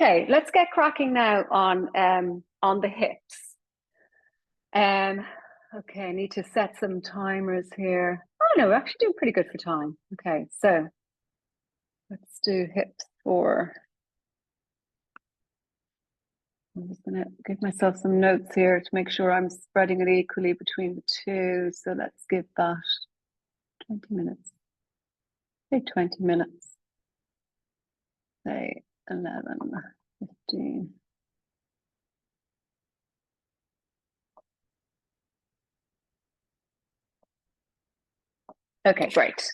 Okay, let's get cracking now on the hips. Okay, I need to set some timers here. Oh no, we're actually doing pretty good for time. Okay, so let's do hips for. I'm just gonna give myself some notes here to make sure I'm spreading it equally between the two. So let's give that 20 minutes. Say 20 minutes. Say 11, 15. Okay, great.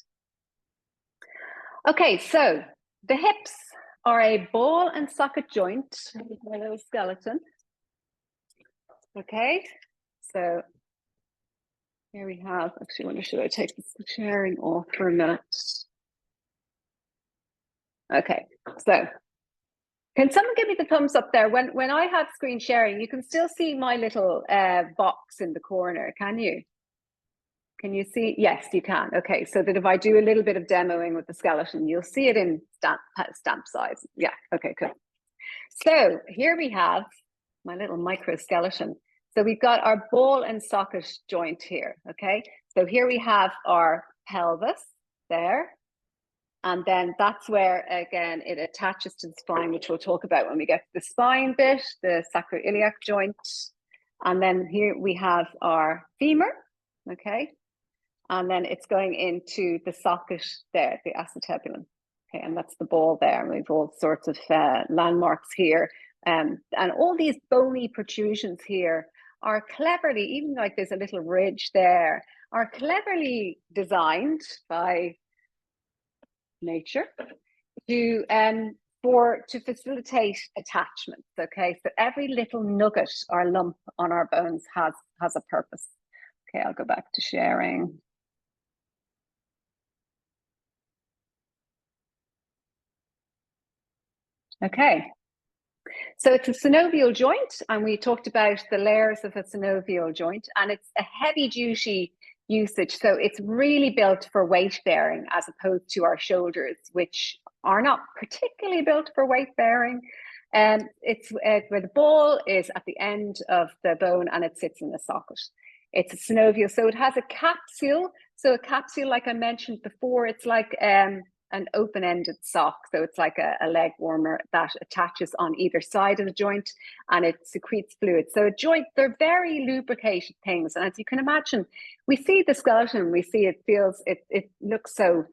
Okay, so the hips are a ball and socket joint, a little skeleton. Okay, so here we have, actually, I wonder, should I take this sharing off for a minute? Okay, so can someone give me the thumbs up there? When I have screen sharing, you can still see my little box in the corner, can you? Can you see? Yes, you can. Okay, so that if I do a little bit of demoing with the skeleton, you'll see it in stamp size. Yeah, okay, cool. So here we have my little micro skeleton. So we've got our ball and socket joint here, okay? So here we have our pelvis there. And then that's where, again, it attaches to the spine, which we'll talk about when we get to the spine bit, the sacroiliac joint. And then here we have our femur, okay? And then it's going into the socket there, the acetebulum. Okay, and that's the ball there. And we've all sorts of landmarks here. And all these bony protrusions here are cleverly, even like there's a little ridge there, are cleverly designed by nature to facilitate attachments. Okay, so every little nugget or lump on our bones has a purpose. Okay, I'll go back to sharing. Okay, so it's a synovial joint, and we talked about the layers of a synovial joint, and it's a heavy duty usage. So it's really built for weight bearing as opposed to our shoulders, which are not particularly built for weight bearing. And it's where the ball is at the end of the bone and it sits in the socket. It's a synovial, so it has a capsule. So a capsule, like I mentioned before, it's like an open-ended sock. So it's like a leg warmer that attaches on either side of the joint and it secretes fluid. So a joint, they're very lubricated things. And as you can imagine, we see the skeleton, we see it looks so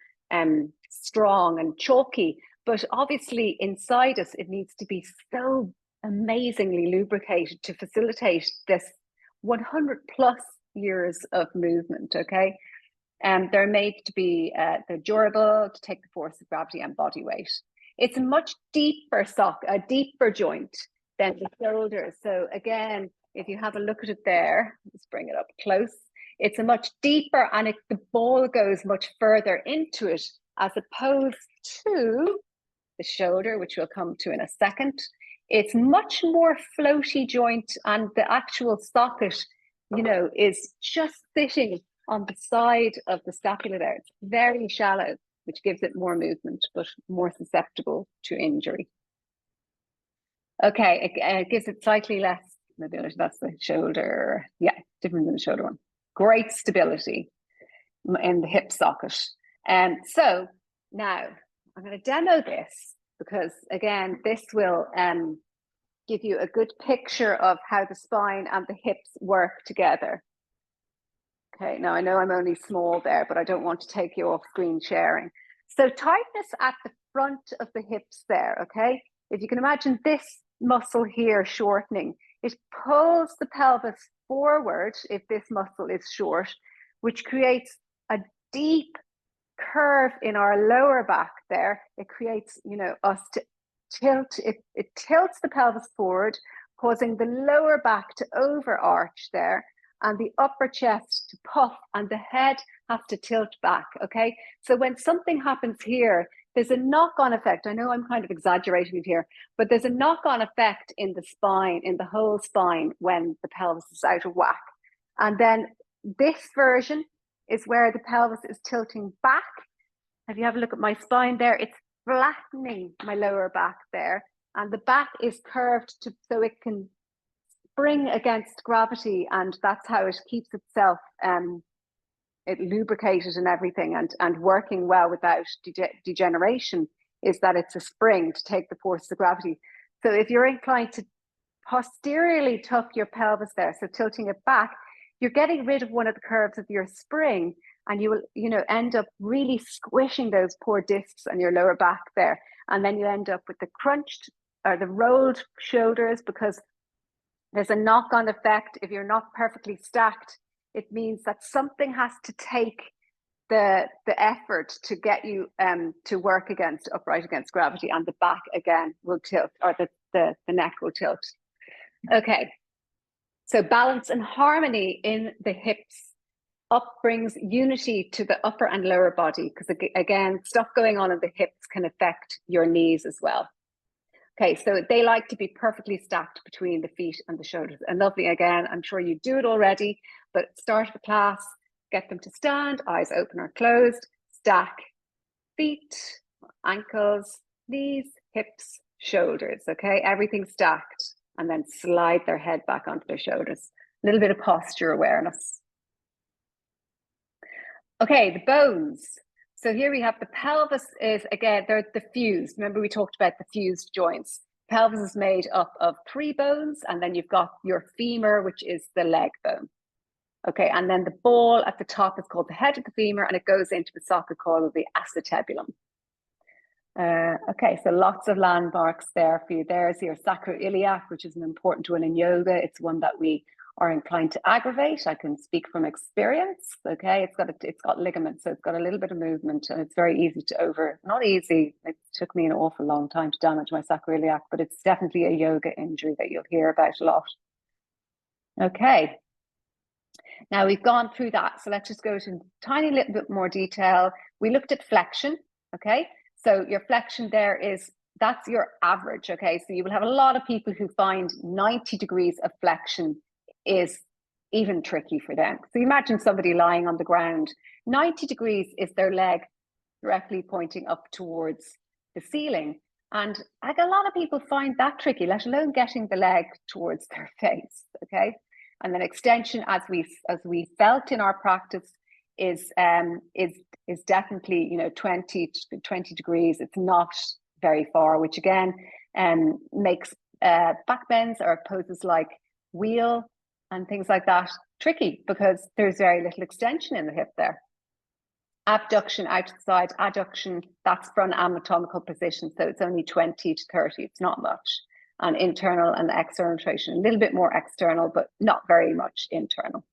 strong and chalky, but obviously inside us, it needs to be so amazingly lubricated to facilitate this 100 plus years of movement, okay? They're made to be, they're durable, to take the force of gravity and body weight. It's a much deeper a deeper joint than the shoulder. So again, if you have a look at it there, let's bring it up close. It's a much deeper, and the ball goes much further into it as opposed to the shoulder, which we'll come to in a second. It's much more floaty joint, and the actual socket, is just sitting on the side of the scapula there. It's very shallow, which gives it more movement, but more susceptible to injury. Okay, it gives it slightly less mobility. That's the shoulder. Yeah, different than the shoulder one. Great stability in the hip socket. So now I'm going to demo this because, again, this will give you a good picture of how the spine and the hips work together. Okay, now I know I'm only small there, but I don't want to take you off screen sharing. So tightness at the front of the hips there, okay? If you can imagine this muscle here shortening, it pulls the pelvis forward if this muscle is short, which creates a deep curve in our lower back there. It creates, us to tilt, it tilts the pelvis forward, causing the lower back to overarch there, and the upper chest to puff, and the head has to tilt back, okay? So when something happens here, there's a knock-on effect. I know I'm kind of exaggerating it here, but there's a knock-on effect in the spine, in the whole spine, when the pelvis is out of whack. And then this version is where the pelvis is tilting back. If you have a look at my spine there, it's flattening my lower back there. and the back is curved so it can spring against gravity, and that's how it keeps itself it lubricated and everything, and working well without degeneration, is that it's a spring to take the force of gravity. So if you're inclined to posteriorly tuck your pelvis there, so tilting it back, you're getting rid of one of the curves of your spring, and you will, end up really squishing those poor discs on your lower back there. And then you end up with the crunched or the rolled shoulders, because there's a knock-on effect. If you're not perfectly stacked, it means that something has to take the effort to get you to work upright against gravity, and the back again will tilt, or the neck will tilt. Okay, so balance and harmony in the hips brings unity to the upper and lower body, because again, stuff going on in the hips can affect your knees as well. Okay, so they like to be perfectly stacked between the feet and the shoulders. And lovely, again, I'm sure you do it already, but start the class, get them to stand, eyes open or closed, stack feet, ankles, knees, hips, shoulders, okay? Everything stacked, and then slide their head back onto their shoulders. A little bit of posture awareness. Okay, the bones. So here we have the pelvis is, again, they're the fused. Remember we talked about the fused joints. Pelvis is made up of 3 bones, and then you've got your femur, which is the leg bone. Okay, and then the ball at the top is called the head of the femur, and it goes into the socket called the acetabulum. Okay, so lots of landmarks there for you. There's your sacroiliac, which is an important one in yoga. It's one that we are inclined to aggravate. I can speak from experience. Okay, it's got ligaments, so it's got a little bit of movement, and it's very easy to not easy. It took me an awful long time to damage my sacroiliac, but it's definitely a yoga injury that you'll hear about a lot. Okay. Now we've gone through that, so let's just go to a tiny little bit more detail. We looked at flexion, okay? So your flexion there that's your average, okay? So you will have a lot of people who find 90 degrees of flexion is even tricky for them. So imagine somebody lying on the ground. 90 degrees is their leg directly pointing up towards the ceiling. And like a lot of people find that tricky, let alone getting the leg towards their face, okay? And then extension, as we felt in our practice, is definitely 20 degrees. It's not very far, which again makes back bends or poses like wheel and things like that tricky, because there's very little extension in the hip there. Abduction out to the side, adduction, that's from anatomical position, so it's only 20 to 30. It's not much. And internal and external rotation, a little bit more external, but not very much internal.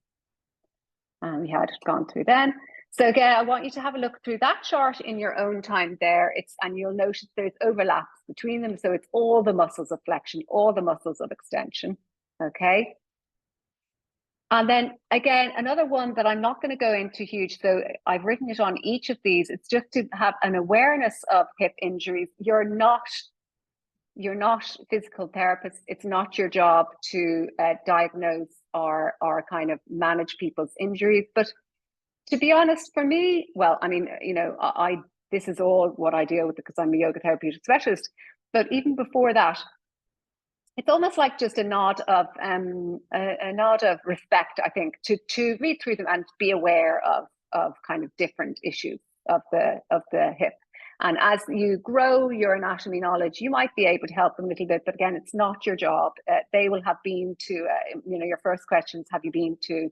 And we had gone through then. So again, I want you to have a look through that chart in your own time there. And you'll notice there's overlaps between them. So it's all the muscles of flexion, all the muscles of extension, okay? And then again, another one that I'm not going to go into huge, so I've written it on each of these. It's just to have an awareness of hip injuries. You're not physical therapists. It's not your job to diagnose or kind of manage people's injuries. But to be honest, for me, well, I mean, this is all what I deal with because I'm a yoga therapeutic specialist. But even before that, it's almost like just a nod of respect, I think, to read through them and be aware of kind of different issues of the hip. And as you grow your anatomy knowledge, you might be able to help them a little bit, but again, it's not your job. They will have been to, your first questions, have you been to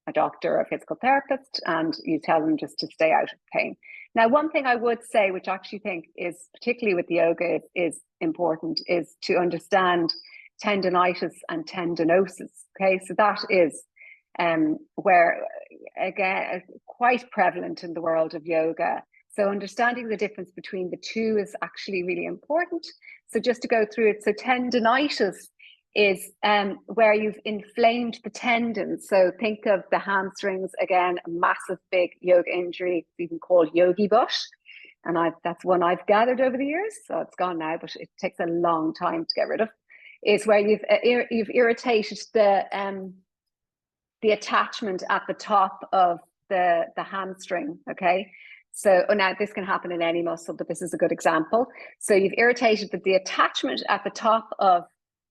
a doctor or a physical therapist? And you tell them just to stay out of pain. Now, one thing I would say, which I actually think is particularly with yoga is important, is to understand tendonitis and tendinosis. Okay, so that is where, again, quite prevalent in the world of yoga. So understanding the difference between the two is actually really important. So just to go through it, so tendonitis is where you've inflamed the tendons. So think of the hamstrings, again, a massive big yoga injury, it's even called yogi butt. And that's one I've gathered over the years. So it's gone now, but it takes a long time to get rid of. Is where you've irritated the attachment at the top of the hamstring, okay? So now this can happen in any muscle, but this is a good example. So you've irritated the attachment at the top of,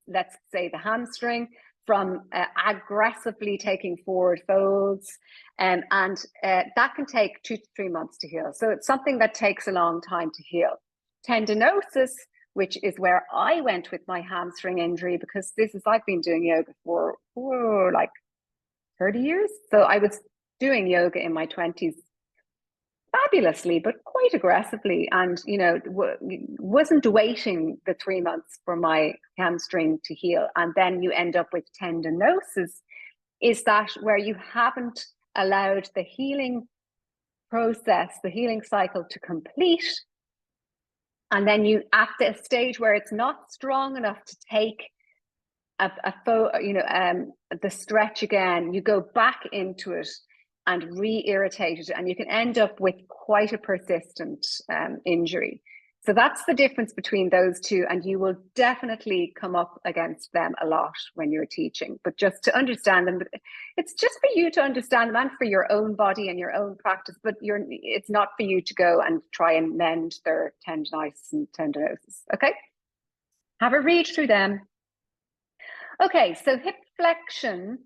let's say, the hamstring from aggressively taking forward folds. And that can take 2 to 3 months to heal. So it's something that takes a long time to heal. Tendinosis, which is where I went with my hamstring injury, because I've been doing yoga for like 30 years. So I was doing yoga in my 20s fabulously, but quite aggressively, and wasn't waiting the 3 months for my hamstring to heal. And then you end up with tendinosis. Is that where you haven't allowed the healing process, the healing cycle to complete? And then you, at the stage where it's not strong enough to take the stretch again, you go back into it and re-irritate it, and you can end up with quite a persistent injury. So that's the difference between those two, and you will definitely come up against them a lot when you're teaching. But just to understand them, it's just for you to understand them and for your own body and your own practice, but it's not for you to go and try and mend their tendinitis and tendinosis, okay? Have a read through them. Okay, so hip flexion.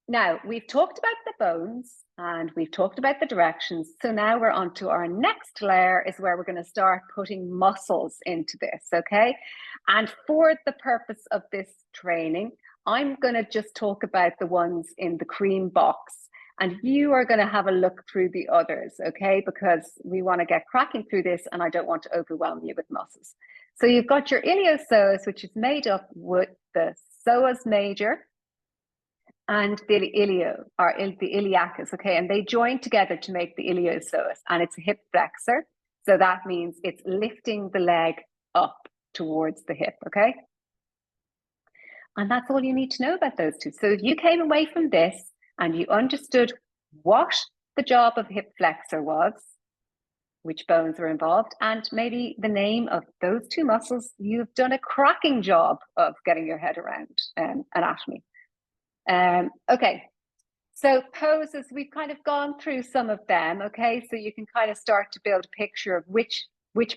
Now, we've talked about the bones and we've talked about the directions. So now we're on to our next layer, is where we're going to start putting muscles into this, okay? And for the purpose of this training, I'm going to just talk about the ones in the cream box, and you are going to have a look through the others, okay? Because we want to get cracking through this, and I don't want to overwhelm you with muscles. So you've got your iliopsoas, which is made up with the psoas major and the iliacus, okay? And they join together to make the iliopsoas, and it's a hip flexor. So that means it's lifting the leg up towards the hip, okay? And that's all you need to know about those two. So if you came away from this and you understood what the job of hip flexor was, which bones were involved, and maybe the name of those two muscles, you've done a cracking job of getting your head around anatomy. Okay, so poses, we've kind of gone through some of them, okay? So you can kind of start to build a picture of which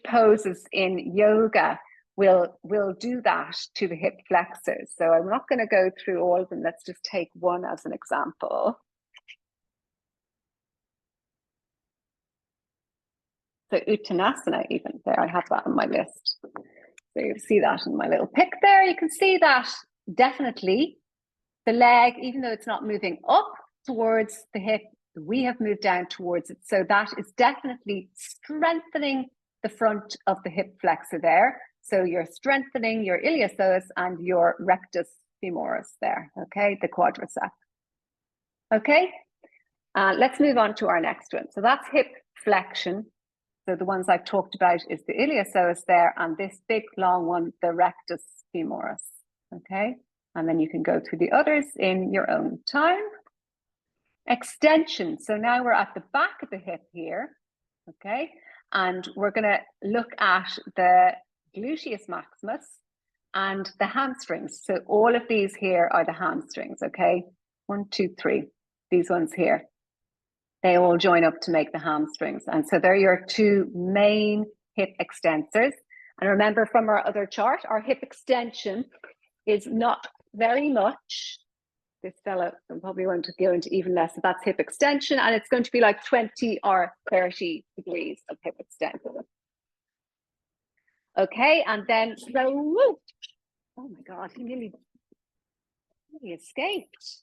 poses in yoga will do that to the hip flexors. So I'm not going to go through all of them. Let's just take one as an example. So Uttanasana, even there, I have that on my list. So you see that in my little pic there. You can see that definitely the leg, even though it's not moving up towards the hip, we have moved down towards it. So that is definitely strengthening the front of the hip flexor there. So you're strengthening your iliopsoas and your rectus femoris there, okay, the quadriceps. Okay, let's move on to our next one. So that's hip flexion. So the ones I've talked about is the iliopsoas there, and this big long one, the rectus femoris, okay? And then you can go through the others in your own time. Extension. So now we're at the back of the hip here, okay? And we're going to look at the gluteus maximus and the hamstrings. So all of these here are the hamstrings, okay? 1, 2, 3, these ones here. They all join up to make the hamstrings. And so they're your two main hip extensors. And remember from our other chart, our hip extension is not very much. This fellow probably won't go into even less. So that's hip extension, and it's going to be like 20 or 30 degrees of hip extension. Okay, and then so, oh my God, he nearly escaped.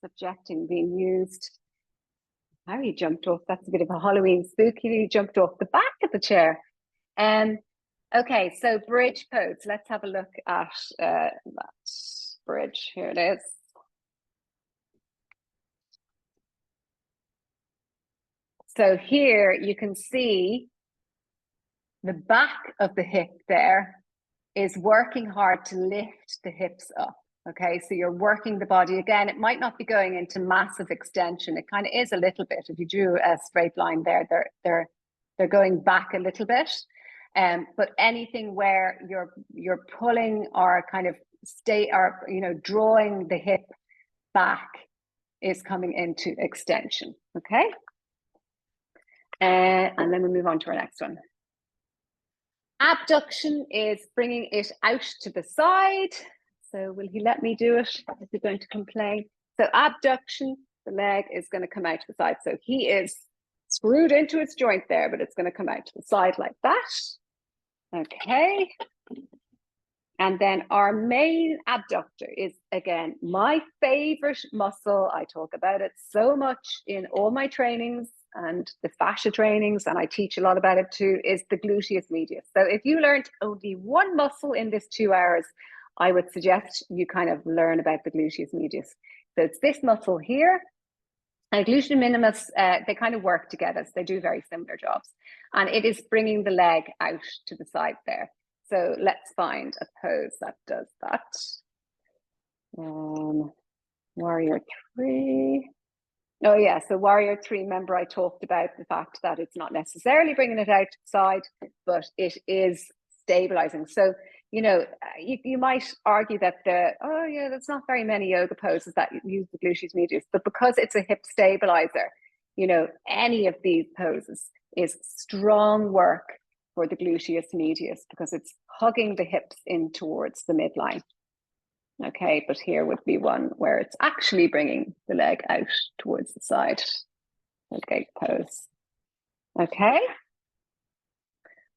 Subjecting being used. How he jumped off, that's a bit of a Halloween spook. He jumped off the back of the chair. Okay, so bridge pose. Let's have a look at that bridge. Here it is. So here you can see the back of the hip there is working hard to lift the hips up. Okay, so you're working the body again. It might not be going into massive extension. It kind of is a little bit. If you drew a straight line there, they're going back a little bit. But anything where you're pulling or kind of drawing the hip back is coming into extension. Okay. And then we move on to our next one. Abduction is bringing it out to the side. So will he let me do it? Is he going to complain? So abduction, the leg is going to come out to the side. So he is screwed into its joint there, but it's going to come out to the side like that. Okay. And then our main abductor is, again, my favorite muscle. I talk about it so much in all my trainings and the fascia trainings, and I teach a lot about it too, is the gluteus medius. So if you learned only one muscle in this 2 hours, I would suggest you kind of learn about the gluteus medius. So it's this muscle here. And gluteus minimus, they kind of work together. So they do very similar jobs. And it is bringing the leg out to the side there. So let's find a pose that does that. Warrior 3. Oh yeah, so warrior 3, remember I talked about the fact that it's not necessarily bringing it out to the side, but it is stabilizing. So, you know, you might argue that there's not very many yoga poses that use the gluteus medius, but because it's a hip stabilizer, you know, any of these poses is strong work for the gluteus medius because it's hugging the hips in towards the midline. Okay, but here would be one where it's actually bringing the leg out towards the side. Okay, pose. Okay,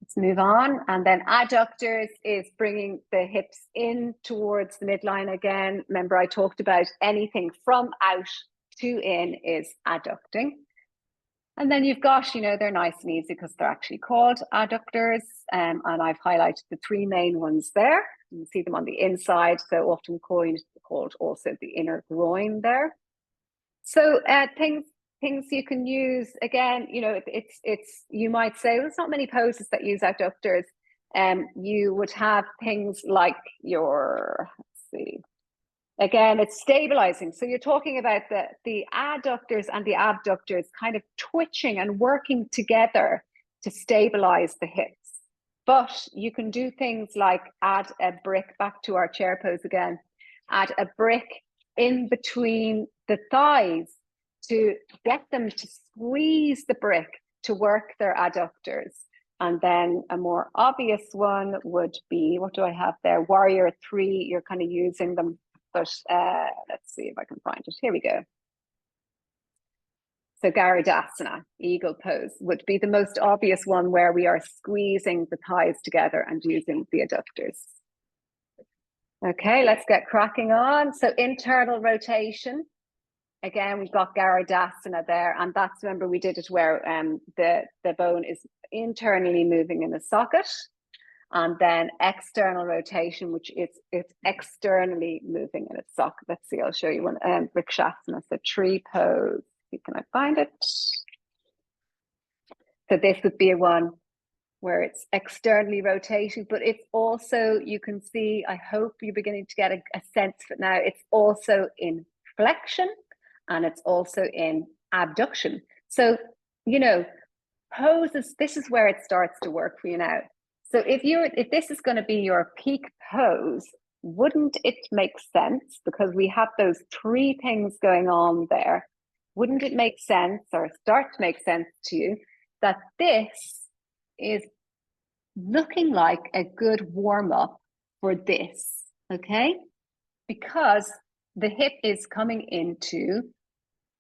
let's move on. And then adductors is bringing the hips in towards the midline again. Remember, I talked about anything from out to in is adducting. And then you've got, you know, they're nice and easy because they're actually called adductors. And I've highlighted the 3 main ones there. You can see them on the inside. So often called also the inner groin there. So things you can use, again, you know, it's you might say, well, there's not many poses that use adductors. You would have things like your, let's see, again, it's stabilizing. So you're talking about the adductors and the abductors kind of twitching and working together to stabilize the hips. But you can do things like add a brick, back to our chair pose again, add a brick in between the thighs to get them to squeeze the brick to work their adductors. And then a more obvious one would be, what do I have there? Warrior 3, you're kind of using them. But let's see if I can find it. Here we go. So Garudasana, eagle pose, would be the most obvious one where we are squeezing the thighs together and using the adductors. Okay, let's get cracking on. So internal rotation. Again, we've got Garudasana there, and that's, remember, we did it where the bone is internally moving in the socket. And then external rotation, which is it's externally moving in its socket. Let's see, I'll show you one. Vrikshasana, so tree pose. Can I find it? So this would be a one where it's externally rotating, but it's also, you can see, I hope you're beginning to get a sense of it now, it's also in flexion and it's also in abduction. So, you know, poses, this is where it starts to work for you now. So if this is going to be your peak pose, wouldn't it make sense, because we have those 3 things going on there, wouldn't it make sense or start to make sense to you that this is looking like a good warm-up for this, okay? Because the hip is coming into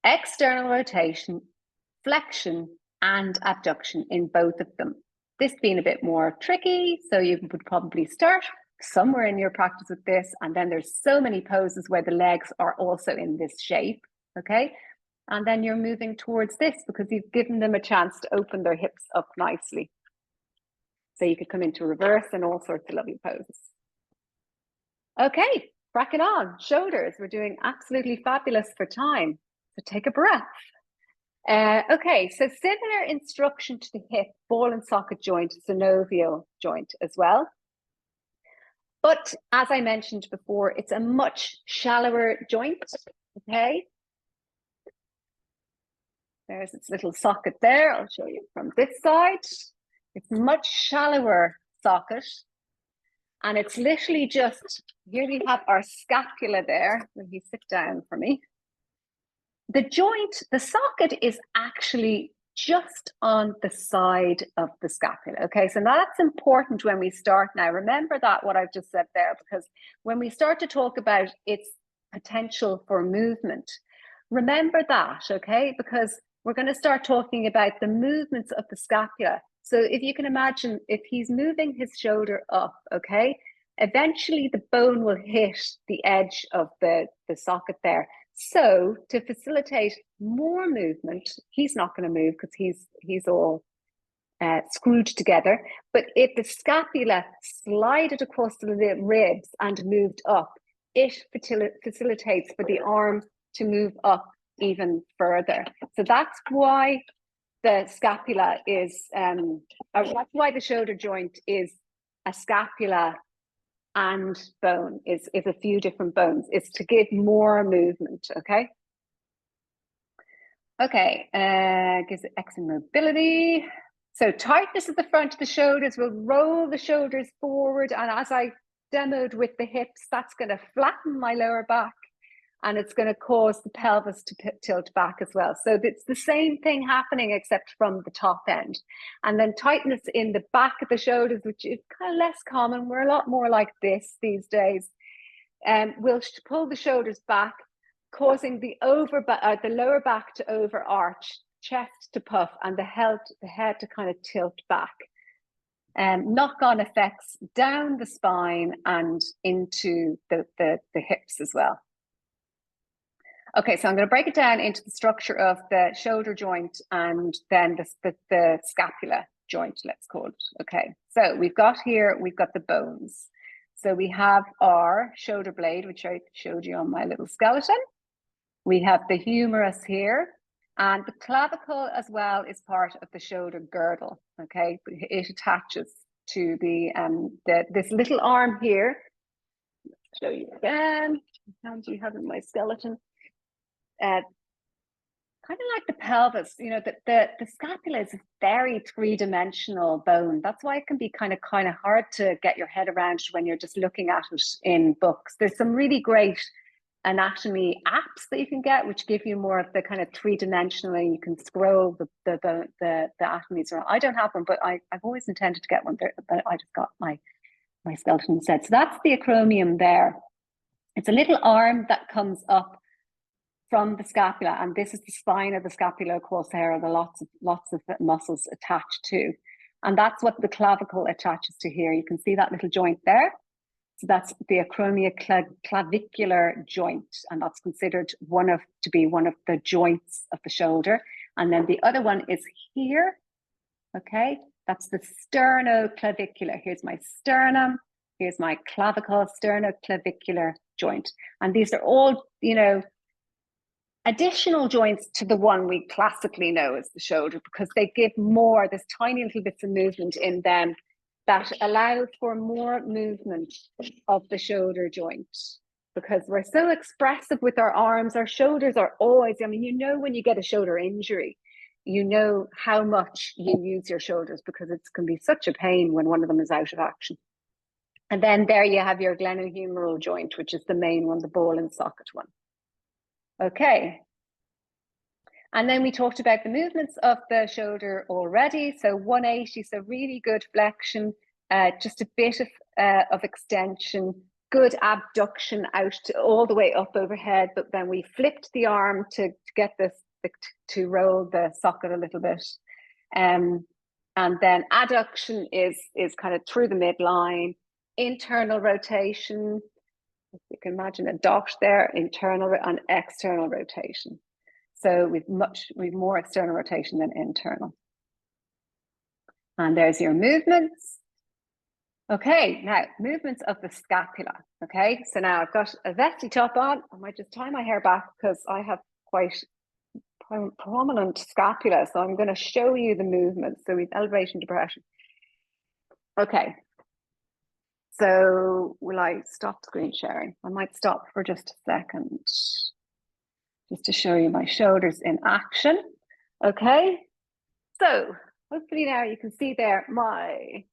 external rotation, flexion, and abduction in both of them. This being a bit more tricky, so you would probably start somewhere in your practice with this, and then there's so many poses where the legs are also in this shape, okay? And then you're moving towards this because you've given them a chance to open their hips up nicely. So you could come into reverse and all sorts of lovely poses. Okay, cracking on. Shoulders, we're doing absolutely fabulous for time. So take a breath. Okay, so similar instruction to the hip, ball and socket joint, synovial joint as well. But as I mentioned before, it's a much shallower joint, okay? There's its little socket there. I'll show you from this side. It's much shallower socket. And it's literally just, here we have our scapula there. Will you sit down for me? The joint, the socket is actually just on the side of the scapula. Okay, so that's important when we start now. Remember that, what I've just said there, because when we start to talk about its potential for movement, remember that, okay, because we're going to start talking about the movements of the scapula. So if you can imagine, if he's moving his shoulder up, okay, eventually the bone will hit the edge of the socket there. So to facilitate more movement, he's not going to move because he's all screwed together. But if the scapula slided across the ribs and moved up, it facilitates for the arm to move up even further. So that's why the scapula is, that's why the shoulder joint is a scapula and bone, is a few different bones. It's to give more movement, okay? Okay, gives it extra mobility. So tightness at the front of the shoulders will roll the shoulders forward, and as I demoed with the hips, that's going to flatten my lower back, and it's going to cause the pelvis to tilt back as well. So it's the same thing happening except from the top end. And then tightness in the back of the shoulders, which is kind of less common. We're a lot more like this these days. Will pull the shoulders back, causing the lower back to overarch, chest to puff, and the head to kind of tilt back. Knock-on effects down the spine and into the hips as well. Okay, so I'm going to break it down into the structure of the shoulder joint and then the scapula joint, let's call it. Okay, so we've got the bones. So we have our shoulder blade, which I showed you on my little skeleton. We have the humerus here, and the clavicle as well is part of the shoulder girdle. Okay, it attaches to this little arm here. Let's show you again. How do you have in my skeleton? Kind of like the pelvis, you know, the scapula is a very three-dimensional bone. That's why it can be kind of hard to get your head around when you're just looking at it in books. There's some really great anatomy apps that you can get, which give you more of the kind of three-dimensional, and you can scroll the anatomies around. I don't have one, but I've always intended to get one there, but I just got my skeleton set. So that's the acromion there. It's a little arm that comes up from the scapula, and this is the spine of the scapula. Of course, there are lots of muscles attached to, and that's what the clavicle attaches to here. You can see that little joint there. So that's the acromioclavicular joint, and that's considered to be one of the joints of the shoulder. And then the other one is here. Okay, that's the sternoclavicular. Here's my sternum. Here's my clavicle, sternoclavicular joint, and these are all, you know, additional joints to the one we classically know as the shoulder, because they give more, there's tiny little bits of movement in them that allow for more movement of the shoulder joint. Because we're so expressive with our arms, our shoulders are always, I mean, you know, when you get a shoulder injury, you know how much you use your shoulders, because it can be such a pain when one of them is out of action. And then there you have your glenohumeral joint, which is the main one, the ball and socket one. Okay. And then we talked about the movements of the shoulder already. So 180, so really good flexion, just a bit of extension, good abduction out to all the way up overhead. But then we flipped the arm to get this to roll the socket a little bit. And then adduction is kind of through the midline. Internal rotation, you can imagine a dot there, internal and external rotation. So we've more external rotation than internal. And there's your movements. Okay, now movements of the scapula. Okay, so now I've got a vesty top on. I might just tie my hair back because I have quite prominent scapula. So I'm going to show you the movements. So we've elevation, depression. Okay. So will I stop screen sharing? I might stop for just a second, just to show you my shoulders in action. Okay, so hopefully now you can see there my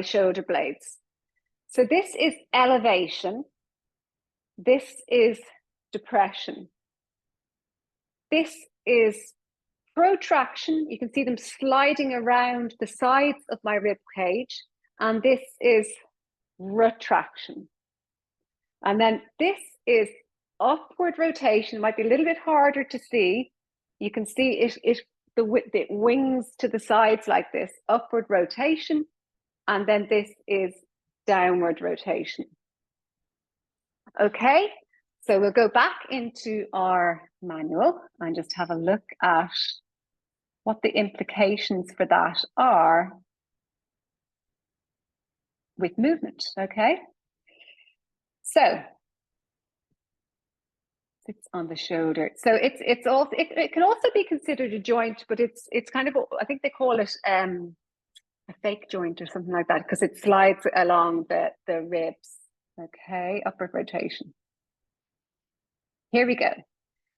shoulder blades. So this is elevation. This is depression. This is protraction. You can see them sliding around the sides of my rib cage. And this is retraction. And then this is upward rotation. It might be a little bit harder to see. You can see the wings to the sides like this, upward rotation. And then this is downward rotation. Okay, so we'll go back into our manual and just have a look at what the implications for that are with movement, okay? So, it's on the shoulder. So it can also be considered a joint, but it's kind of, I think they call it a fake joint or something like that, because it slides along the ribs. Okay, upward rotation. Here we go.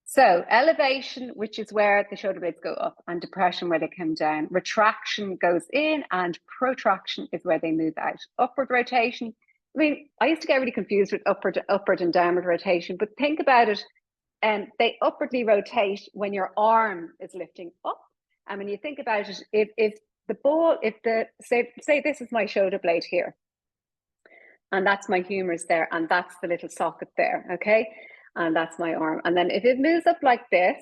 So elevation, which is where the shoulder blades go up, and depression where they come down. Retraction goes in, and protraction is where they move out. Upward rotation. I mean, I used to get really confused with upward and downward rotation, but think about it. They upwardly rotate when your arm is lifting up. And when you think about it, if say this is my shoulder blade here, and that's my humerus there, and that's the little socket there, okay? And that's my arm. And then if it moves up like this,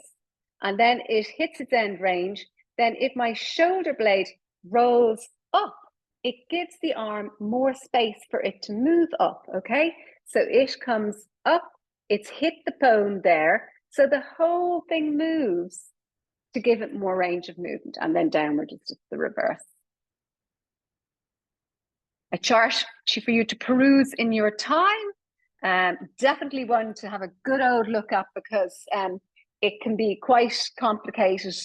and then it hits its end range, then if my shoulder blade rolls up, it gives the arm more space for it to move up, okay? So it comes up, it's hit the bone there, so the whole thing moves to give it more range of movement, and then downward is just the reverse. A chart for you to peruse in your time. Definitely one to have a good old look at, because it can be quite complicated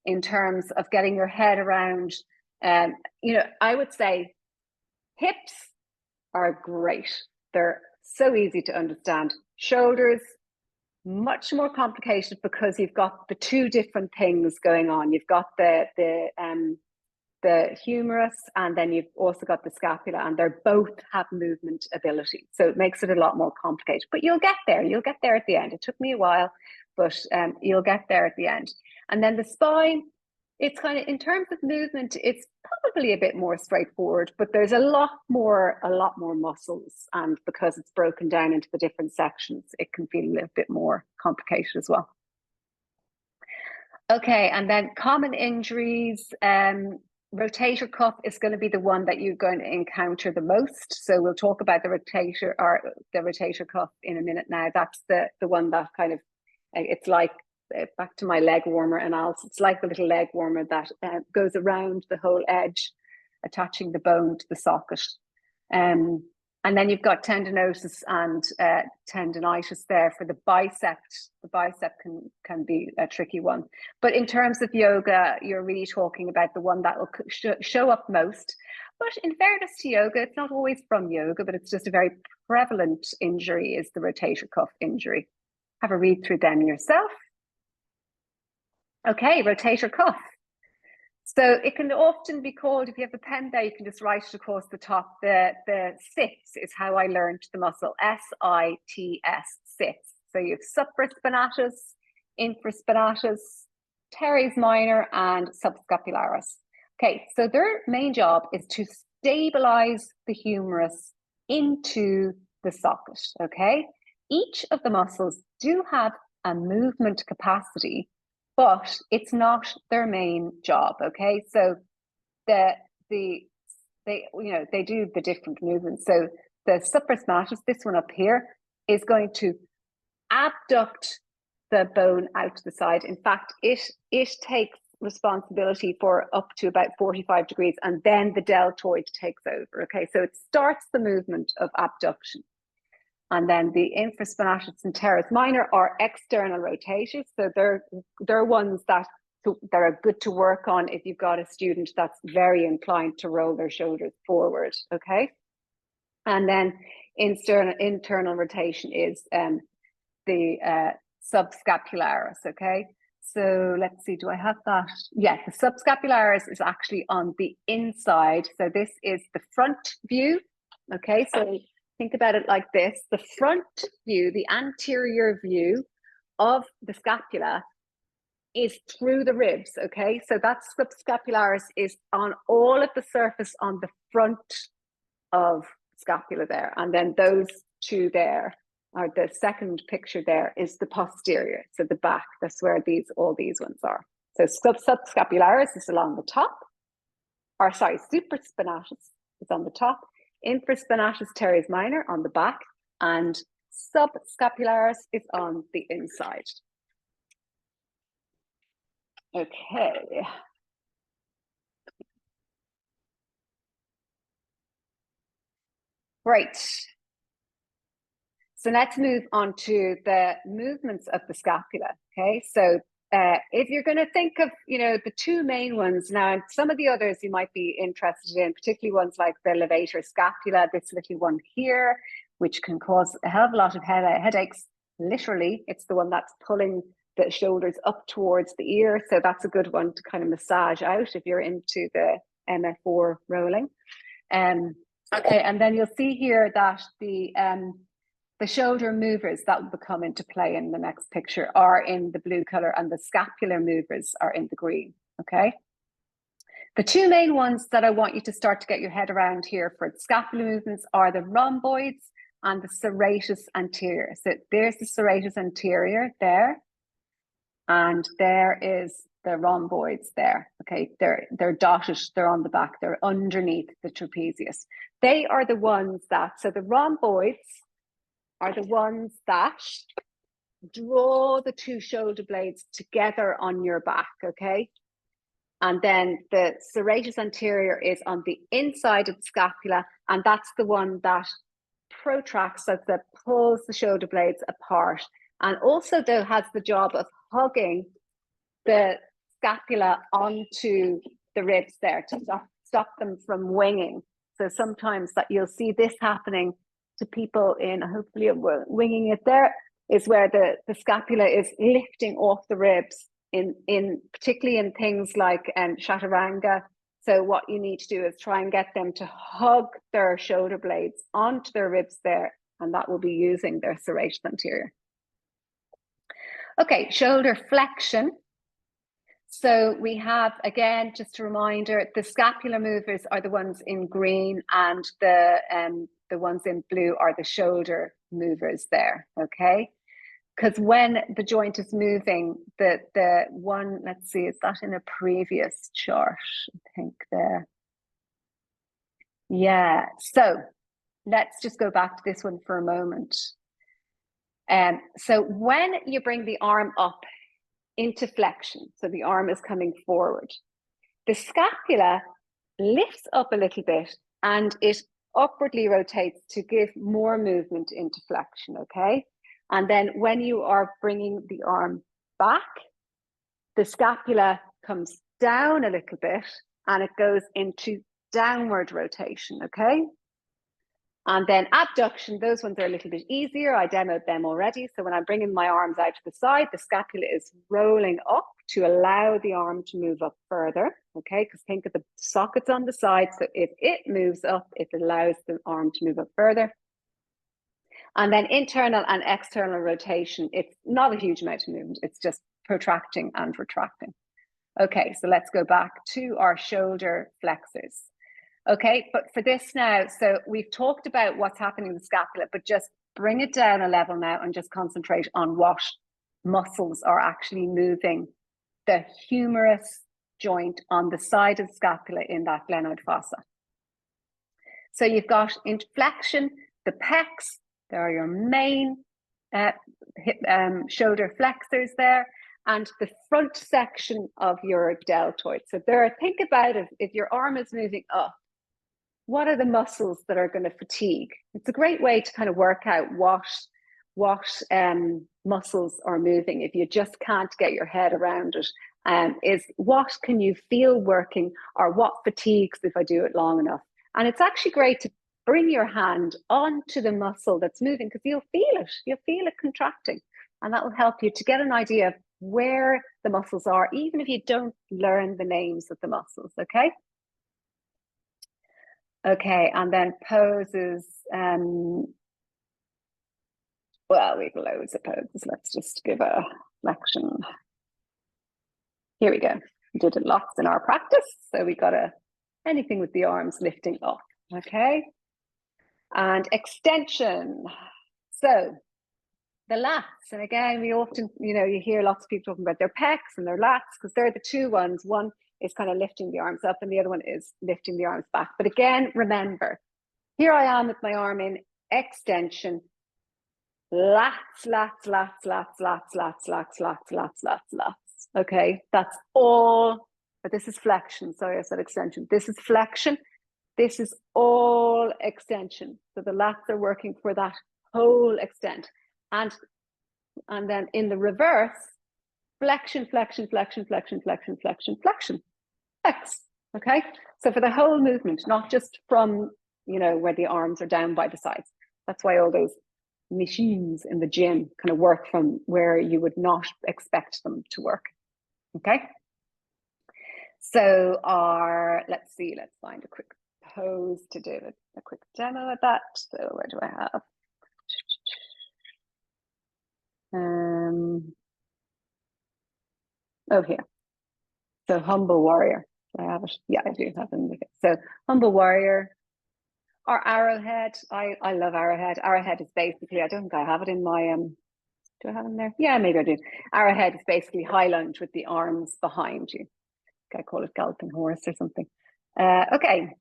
in terms of getting your head around. You know, I would say hips are great. They're so easy to understand. Shoulders, much more complicated, because you've got the two different things going on. You've got the humerus, and then you've also got the scapula, and they both have movement ability. So it makes it a lot more complicated, but you'll get there. You'll get there at the end. It took me a while, but you'll get there at the end. And then the spine, it's kind of, in terms of movement, it's probably a bit more straightforward, but there's a lot more muscles. And because it's broken down into the different sections, it can feel a little bit more complicated as well. Okay, and then common injuries. Rotator cuff is going to be the one that you're going to encounter the most. So we'll talk about the rotator cuff in a minute now. That's the one that kind of, it's like, back to my leg warmer analysis, it's like the little leg warmer that goes around the whole edge, attaching the bone to the socket. And then you've got tendinosis and tendinitis there for the bicep. The bicep can be a tricky one. But in terms of yoga, you're really talking about the one that will show up most. But in fairness to yoga, it's not always from yoga, but it's just a very prevalent injury is the rotator cuff injury. Have a read through them yourself. Okay, rotator cuff. So it can often be called, if you have a pen there, you can just write it across the top. The sits is how I learned the muscle, S-I-T-S, sits. So you have supraspinatus, infraspinatus, teres minor, and subscapularis. Okay, so their main job is to stabilize the humerus into the socket, okay? Each of the muscles do have a movement capacity, but it's not their main job, okay? So they do the different movements. So the supraspinatus, this one up here, is going to abduct the bone out to the side. In fact, it takes responsibility for up to about 45 degrees, and then the deltoid takes over, okay? So it starts the movement of abduction. And then the infraspinatus and teres minor are external rotators. So they're ones that are good to work on if you've got a student that's very inclined to roll their shoulders forward, okay? And then internal rotation is the subscapularis, okay? So let's see, do I have that? Yeah, the subscapularis is actually on the inside. So this is the front view, okay? So think about it like this. The front view, the anterior view of the scapula is through the ribs, okay? So that subscapularis is on all of the surface on the front of scapula there. And then those two there, or the second picture there, is the posterior, so the back. That's where all these ones are. So subscapularis is along the top, or sorry, supraspinatus is on the top, infraspinatus teres minor on the back, and subscapularis is on the inside. Okay. Great. So let's move on to the movements of the scapula. Okay, so if you're going to think of, the two main ones now, some of the others you might be interested in, particularly ones like the levator scapula, this little one here, which can cause a hell of a lot of headaches. Literally, it's the one that's pulling the shoulders up towards the ear. So that's a good one to kind of massage out if you're into the MF4 rolling. Okay, and then you'll see here that the shoulder movers that will come into play in the next picture are in the blue color, and the scapular movers are in the green, okay? The two main ones that I want you to start to get your head around here for the scapular movements are the rhomboids and the serratus anterior. So there's the serratus anterior there, and there is the rhomboids there, okay? They're dotted, they're on the back, they're underneath the trapezius. They are the ones that, so the rhomboids are the ones that draw the two shoulder blades together on your back, okay? And then the serratus anterior is on the inside of the scapula, and that's the one that protracts, that pulls the shoulder blades apart, and also though has the job of hugging the scapula onto the ribs there to stop them from winging. So sometimes that you'll see this happening to people in, hopefully winging it there, is where the scapula is lifting off the ribs, in particularly in things like chaturanga. So what you need to do is try and get them to hug their shoulder blades onto their ribs there, and that will be using their serratus anterior. Okay, shoulder flexion. So we have, again, just a reminder, the scapular movers are the ones in green, and the ones in blue are the shoulder movers there, okay? Because when the joint is moving, the one, let's see, is that in a previous chart? I think there. Yeah, so let's just go back to this one for a moment. So when you bring the arm up into flexion, so the arm is coming forward, the scapula lifts up a little bit and it upwardly rotates to give more movement into flexion, okay? And then when you are bringing the arm back, the scapula comes down a little bit and it goes into downward rotation, okay? And then abduction, those ones are a little bit easier. I demoed them already. So when I'm bringing my arms out to the side, the scapula is rolling up to allow the arm to move up further, okay? Because think of the sockets on the side. So if it moves up, it allows the arm to move up further. And then internal and external rotation, it's not a huge amount of movement. It's just protracting and retracting. Okay, so let's go back to our shoulder flexors. Okay, but for this now, so we've talked about what's happening in the scapula, but just bring it down a level now and just concentrate on what muscles are actually moving the humerus joint on the side of the scapula in that glenoid fossa. So you've got inflection, the pecs, there are your main shoulder flexors there, and the front section of your deltoid. So there, think about it, if your arm is moving up, what are the muscles that are going to fatigue? It's a great way to kind of work out what muscles are moving if you just can't get your head around it. Is what can you feel working, or what fatigues if I do it long enough? And it's actually great to bring your hand onto the muscle that's moving, because you'll feel it contracting, and that will help you to get an idea of where the muscles are, even if you don't learn the names of the muscles, okay? Okay, and then poses. Well, we've loads of poses. Let's just give a flexion. Here we go. We did it lots in our practice. So we got anything with the arms lifting up. Okay. And extension. So the lats, and again, we often, you hear lots of people talking about their pecs and their lats because they're the two ones. One is kind of lifting the arms up and the other one is lifting the arms back. But again, remember, here I am with my arm in extension, lats, lats, lats, lats, lats, lats, lats, lats, lats, lats, lats. Okay, that's all. But this is flexion. Sorry, I said extension. This is flexion. This is all extension. So the lats are working for that whole extent. And then in the reverse, flexion, flexion, flexion, flexion, flexion, flexion, flexion, flex. Okay. So for the whole movement, not just from, where the arms are down by the sides. That's why all those machines in the gym kind of work from where you would not expect them to work. Okay. So let's find a quick pose to do a quick demo of that. So where do I have? Here. So humble warrior. Do I have it? Yeah, I do have it. So humble warrior or arrowhead. I love arrowhead. Arrowhead is basically, I don't think I have it in my do I have it in there? Yeah, maybe I do. Arrowhead is basically high lunge with the arms behind you. I call it galloping horse or something. Okay.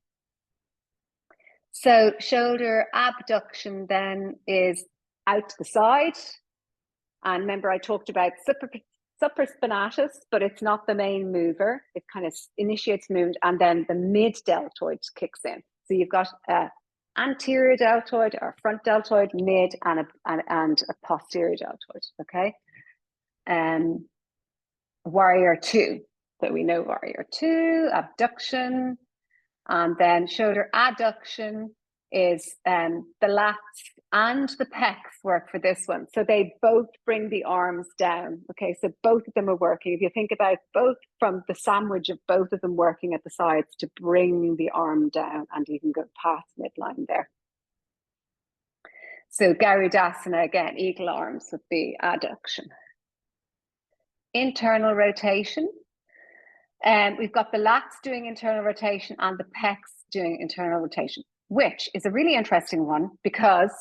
So shoulder abduction then is out to the side. And remember, I talked about supraspinatus, but it's not the main mover. It kind of initiates movement, and then the mid deltoid kicks in. So you've got anterior deltoid or front deltoid, mid, and a posterior deltoid. Okay. Warrior 2. So we know warrior 2, abduction, and then shoulder adduction is the lats and the pecs work for this one. So they both bring the arms down. Okay, so both of them are working. If you think about both from the sandwich of both of them working at the sides to bring the arm down, and you can go past midline there. So Garudasana, again, eagle arms with the adduction. Internal rotation. We've got the lats doing internal rotation and the pecs doing internal rotation, which is a really interesting one because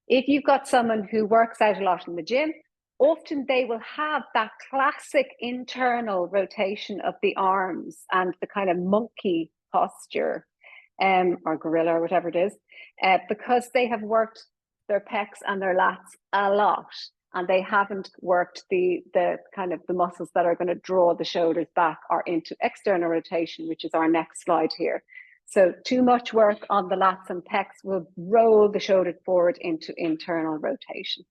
if you've got someone who works out a lot in the gym, often they will have that classic internal rotation of the arms and the kind of monkey posture or gorilla or whatever it is, because they have worked their pecs and their lats a lot. And they haven't worked the kind of the muscles that are going to draw the shoulders back or into external rotation, which is our next slide here. So too much work on the lats and pecs will roll the shoulders forward into internal rotation.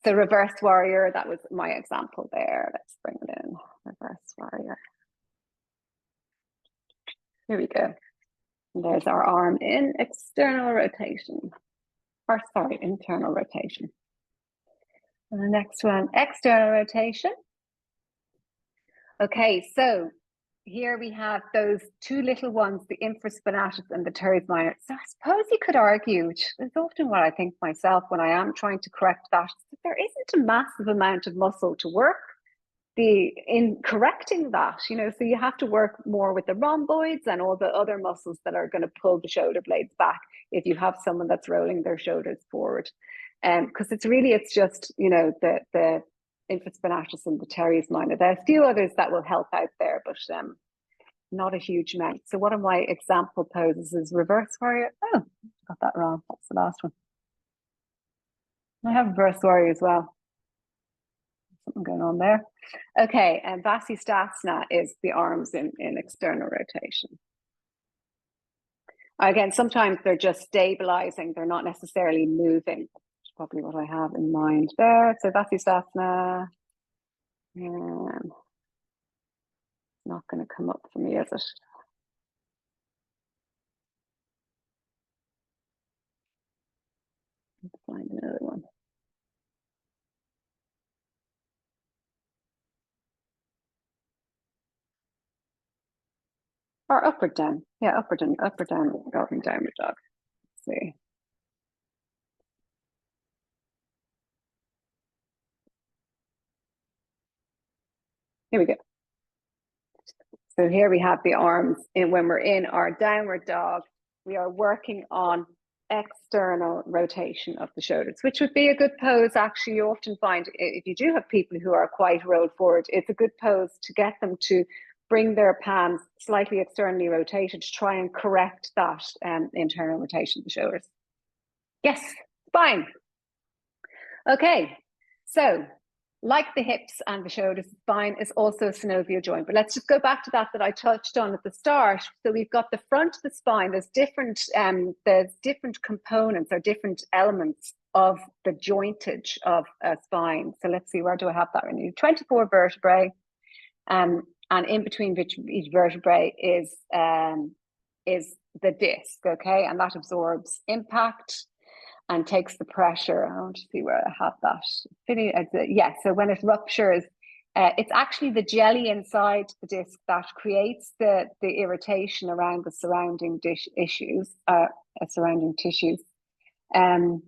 So reverse warrior, that was my example there. Let's bring it in, reverse warrior. Here we go. And there's our arm in external rotation. Or sorry, internal rotation. And the next one, external rotation. Okay, so here we have those two little ones, the infraspinatus and the teres minor. So I suppose you could argue, which is often what I think myself when I am trying to correct that there isn't a massive amount of muscle to work in correcting that, so you have to work more with the rhomboids and all the other muscles that are going to pull the shoulder blades back if you have someone that's rolling their shoulders forward. Because it's just, the infraspinatus and the teres minor. There are a few others that will help out there, but not a huge amount. So one of my example poses is reverse warrior. Oh, got that wrong. That's the last one. I have reverse warrior as well. Something going on there. Okay, and Vasisthasana is the arms in external rotation. Again, sometimes they're just stabilizing. They're not necessarily moving. That's probably what I have in mind there. So Vasisthasana. Not going to come up for me, is it? Let's find another one. Or upward down. Yeah, upward down, going downward dog. Let's see. Here we go. So here we have the arms, and when we're in our downward dog, we are working on external rotation of the shoulders, which would be a good pose. Actually, you often find if you do have people who are quite rolled forward, it's a good pose to get them to bring their palms slightly externally rotated to try and correct that internal rotation of the shoulders. Yes, spine. Okay, so like the hips and the shoulders, the spine is also a synovial joint. But let's just go back to that I touched on at the start. So we've got the front of the spine. There's different components or different elements of the jointage of a spine. So let's see, where do I have that? I need 24 vertebrae, and in between each vertebrae is the disc, okay, and that absorbs impact and takes the pressure. I want to see where I have that. Yeah, so when it ruptures, it's actually the jelly inside the disc that creates the irritation around the surrounding surrounding tissues. I'm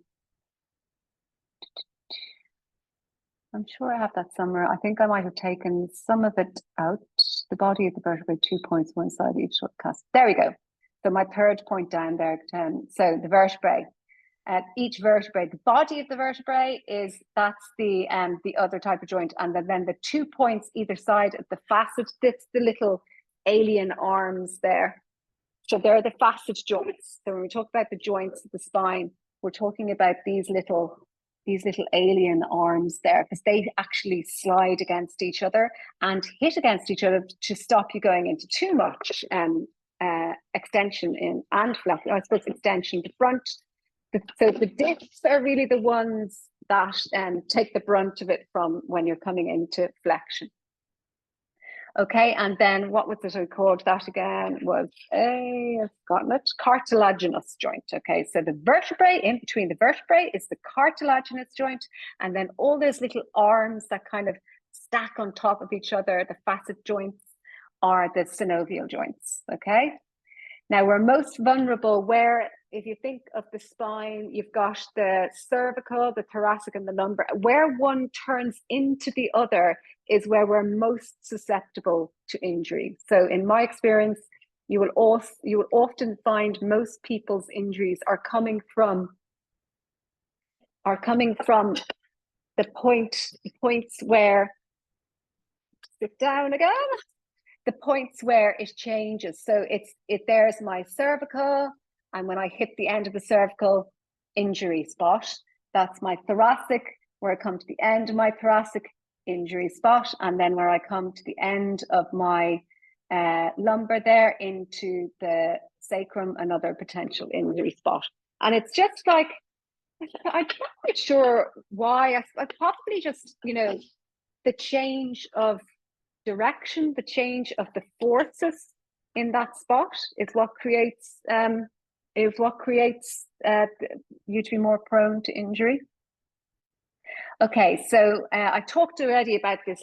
sure I have that somewhere. I think I might have taken some of it out. The body of the vertebrae, 2 points, one side each cast. There we go. So my third point down there. So the vertebrae. Each vertebrae, the body of the vertebrae that's the other type of joint, and then the 2 points either side of the facet. That's the little alien arms there. So they're the facet joints. So when we talk about the joints of the spine, we're talking about these little alien arms there, because they actually slide against each other and hit against each other to stop you going into too much extension in and flexion. I suppose extension the front. So the discs are really the ones that take the brunt of it from when you're coming into flexion. Okay, and then what was it I called that again? Was I've forgotten it. Cartilaginous joint. Okay, so the vertebrae, in between the vertebrae is the cartilaginous joint, and then all those little arms that kind of stack on top of each other, the facet joints, are the synovial joints. Okay. Now we're most vulnerable where, if you think of the spine, you've got the cervical, the thoracic, and the lumbar. Where one turns into the other is where we're most susceptible to injury. So in my experience, you will often find most people's injuries are coming from the points where, sit down again, the points where it changes. So there's my cervical, and when I hit the end of the cervical, injury spot. That's my thoracic, where I come to the end of my thoracic, injury spot. And then where I come to the end of my lumbar there into the sacrum, another potential injury spot. And it's just like, I'm not quite sure why. I probably just, the change of direction, the change of the forces in that spot is what creates you to be more prone to injury. Okay, so I talked already about the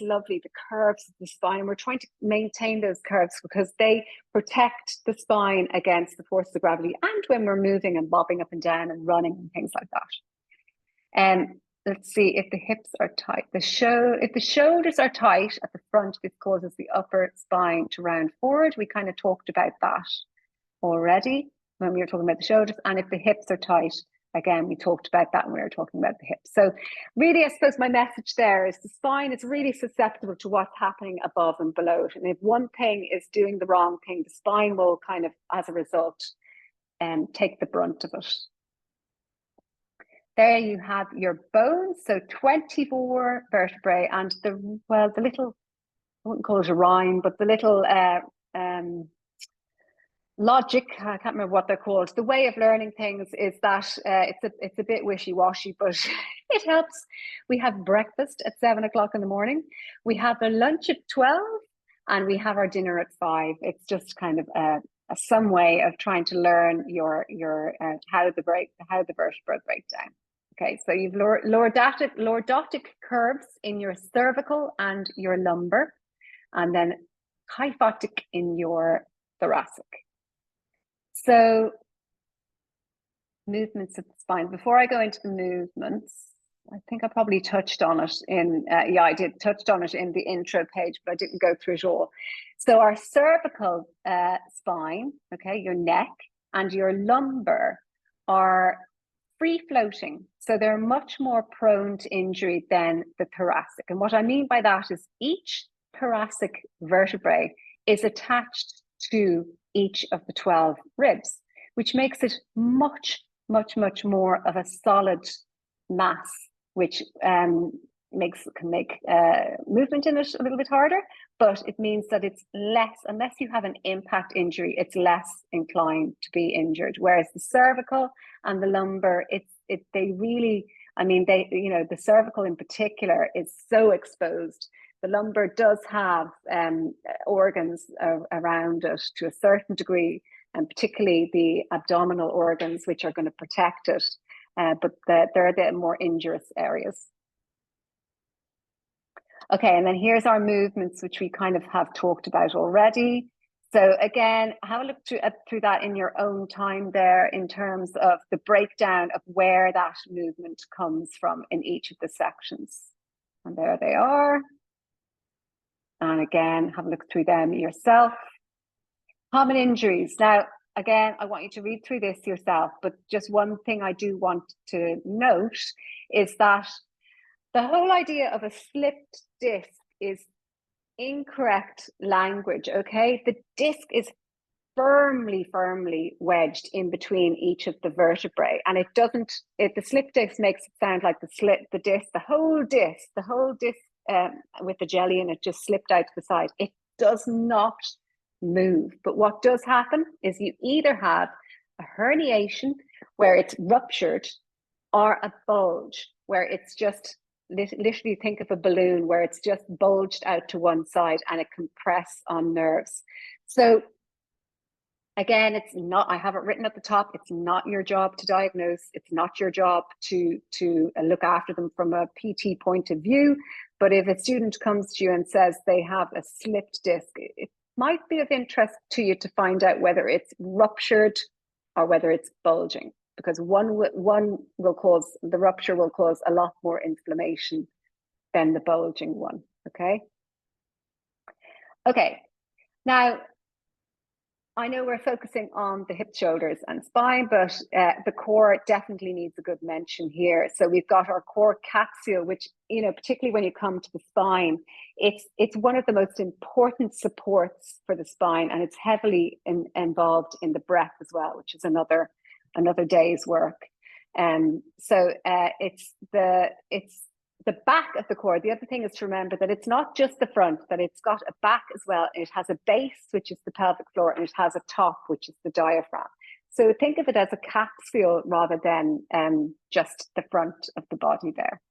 curves of the spine. We're trying to maintain those curves because they protect the spine against the force of gravity, and when we're moving and bobbing up and down and running and things like that. Let's see if the hips are tight. If the shoulders are tight at the front, this causes the upper spine to round forward. We kind of talked about that already when we were talking about the shoulders. And if the hips are tight, again, we talked about that when we were talking about the hips. So really, I suppose my message there is the spine is really susceptible to what's happening above and below it. And if one thing is doing the wrong thing, the spine will kind of, as a result, take the brunt of it. There you have your bones, so 24 vertebrae, and the little, I wouldn't call it a rhyme, but the little logic, I can't remember what they're called. The way of learning things is that it's a bit wishy-washy, but it helps. We have breakfast at 7 o'clock in the morning. We have a lunch at 12, and we have our dinner at 5. It's just kind of some way of trying to learn your how the vertebrae break down. Okay, so you've lordotic curves in your cervical and your lumbar, and then kyphotic in your thoracic. So movements of the spine. Before I go into the movements, I think I probably touched on it in, yeah, I did touched on it in the intro page, but I didn't go through it all. So our cervical spine, okay, your neck and your lumbar are free floating. So they're much more prone to injury than the thoracic. And what I mean by that is each thoracic vertebrae is attached to each of the 12 ribs, which makes it much, much, much more of a solid mass, which can make movement in it a little bit harder, but it means that it's less, unless you have an impact injury, it's less inclined to be injured. Whereas the cervical and the lumbar, they really, I mean, the cervical in particular is so exposed. The lumbar does have organs around it to a certain degree, and particularly the abdominal organs, which are going to protect it. But they're the more injurious areas. Okay, and then here's our movements, which we kind of have talked about already. So again, have a look through that in your own time there in terms of the breakdown of where that movement comes from in each of the sections. And there they are. And again, have a look through them yourself. Common injuries. Now, again, I want you to read through this yourself, but just one thing I do want to note is that the whole idea of a slipped disc is incorrect language, okay? The disc is firmly wedged in between each of the vertebrae, and the slip disc makes it sound like the whole disc with the jelly in it just slipped out to the side. It does not move. But what does happen is you either have a herniation where it's ruptured, or a bulge where it's just literally, think of a balloon where it's just bulged out to one side and it can press on nerves. So again, it's not, I have it written at the top, it's not your job to diagnose, it's not your job to look after them from a PT point of view. But if a student comes to you and says they have a slipped disc, it might be of interest to you to find out whether it's ruptured or whether it's bulging, because the rupture will cause a lot more inflammation than the bulging one. Okay. Now, I know we're focusing on the hips, shoulders, and spine, but the core definitely needs a good mention here. So we've got our core capsule, which, particularly when you come to the spine, it's one of the most important supports for the spine, and it's heavily involved in the breath as well, which is another day's work. So it's the back of the core. The other thing is to remember that it's not just the front, that it's got a back as well. It has a base, which is the pelvic floor, and it has a top, which is the diaphragm. So think of it as a capsule rather than just the front of the body there.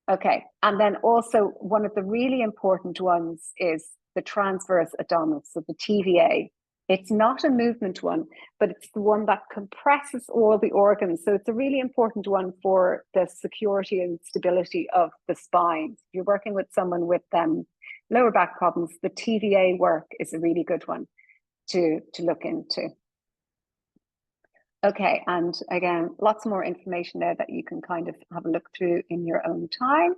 Okay, and then also one of the really important ones is the transverse abdominis, so the TVA. It's not a movement one, but it's the one that compresses all the organs. So it's a really important one for the security and stability of the spine. If you're working with someone with lower back problems, the TVA work is a really good one to look into. Okay, and again, lots more information there that you can kind of have a look through in your own time.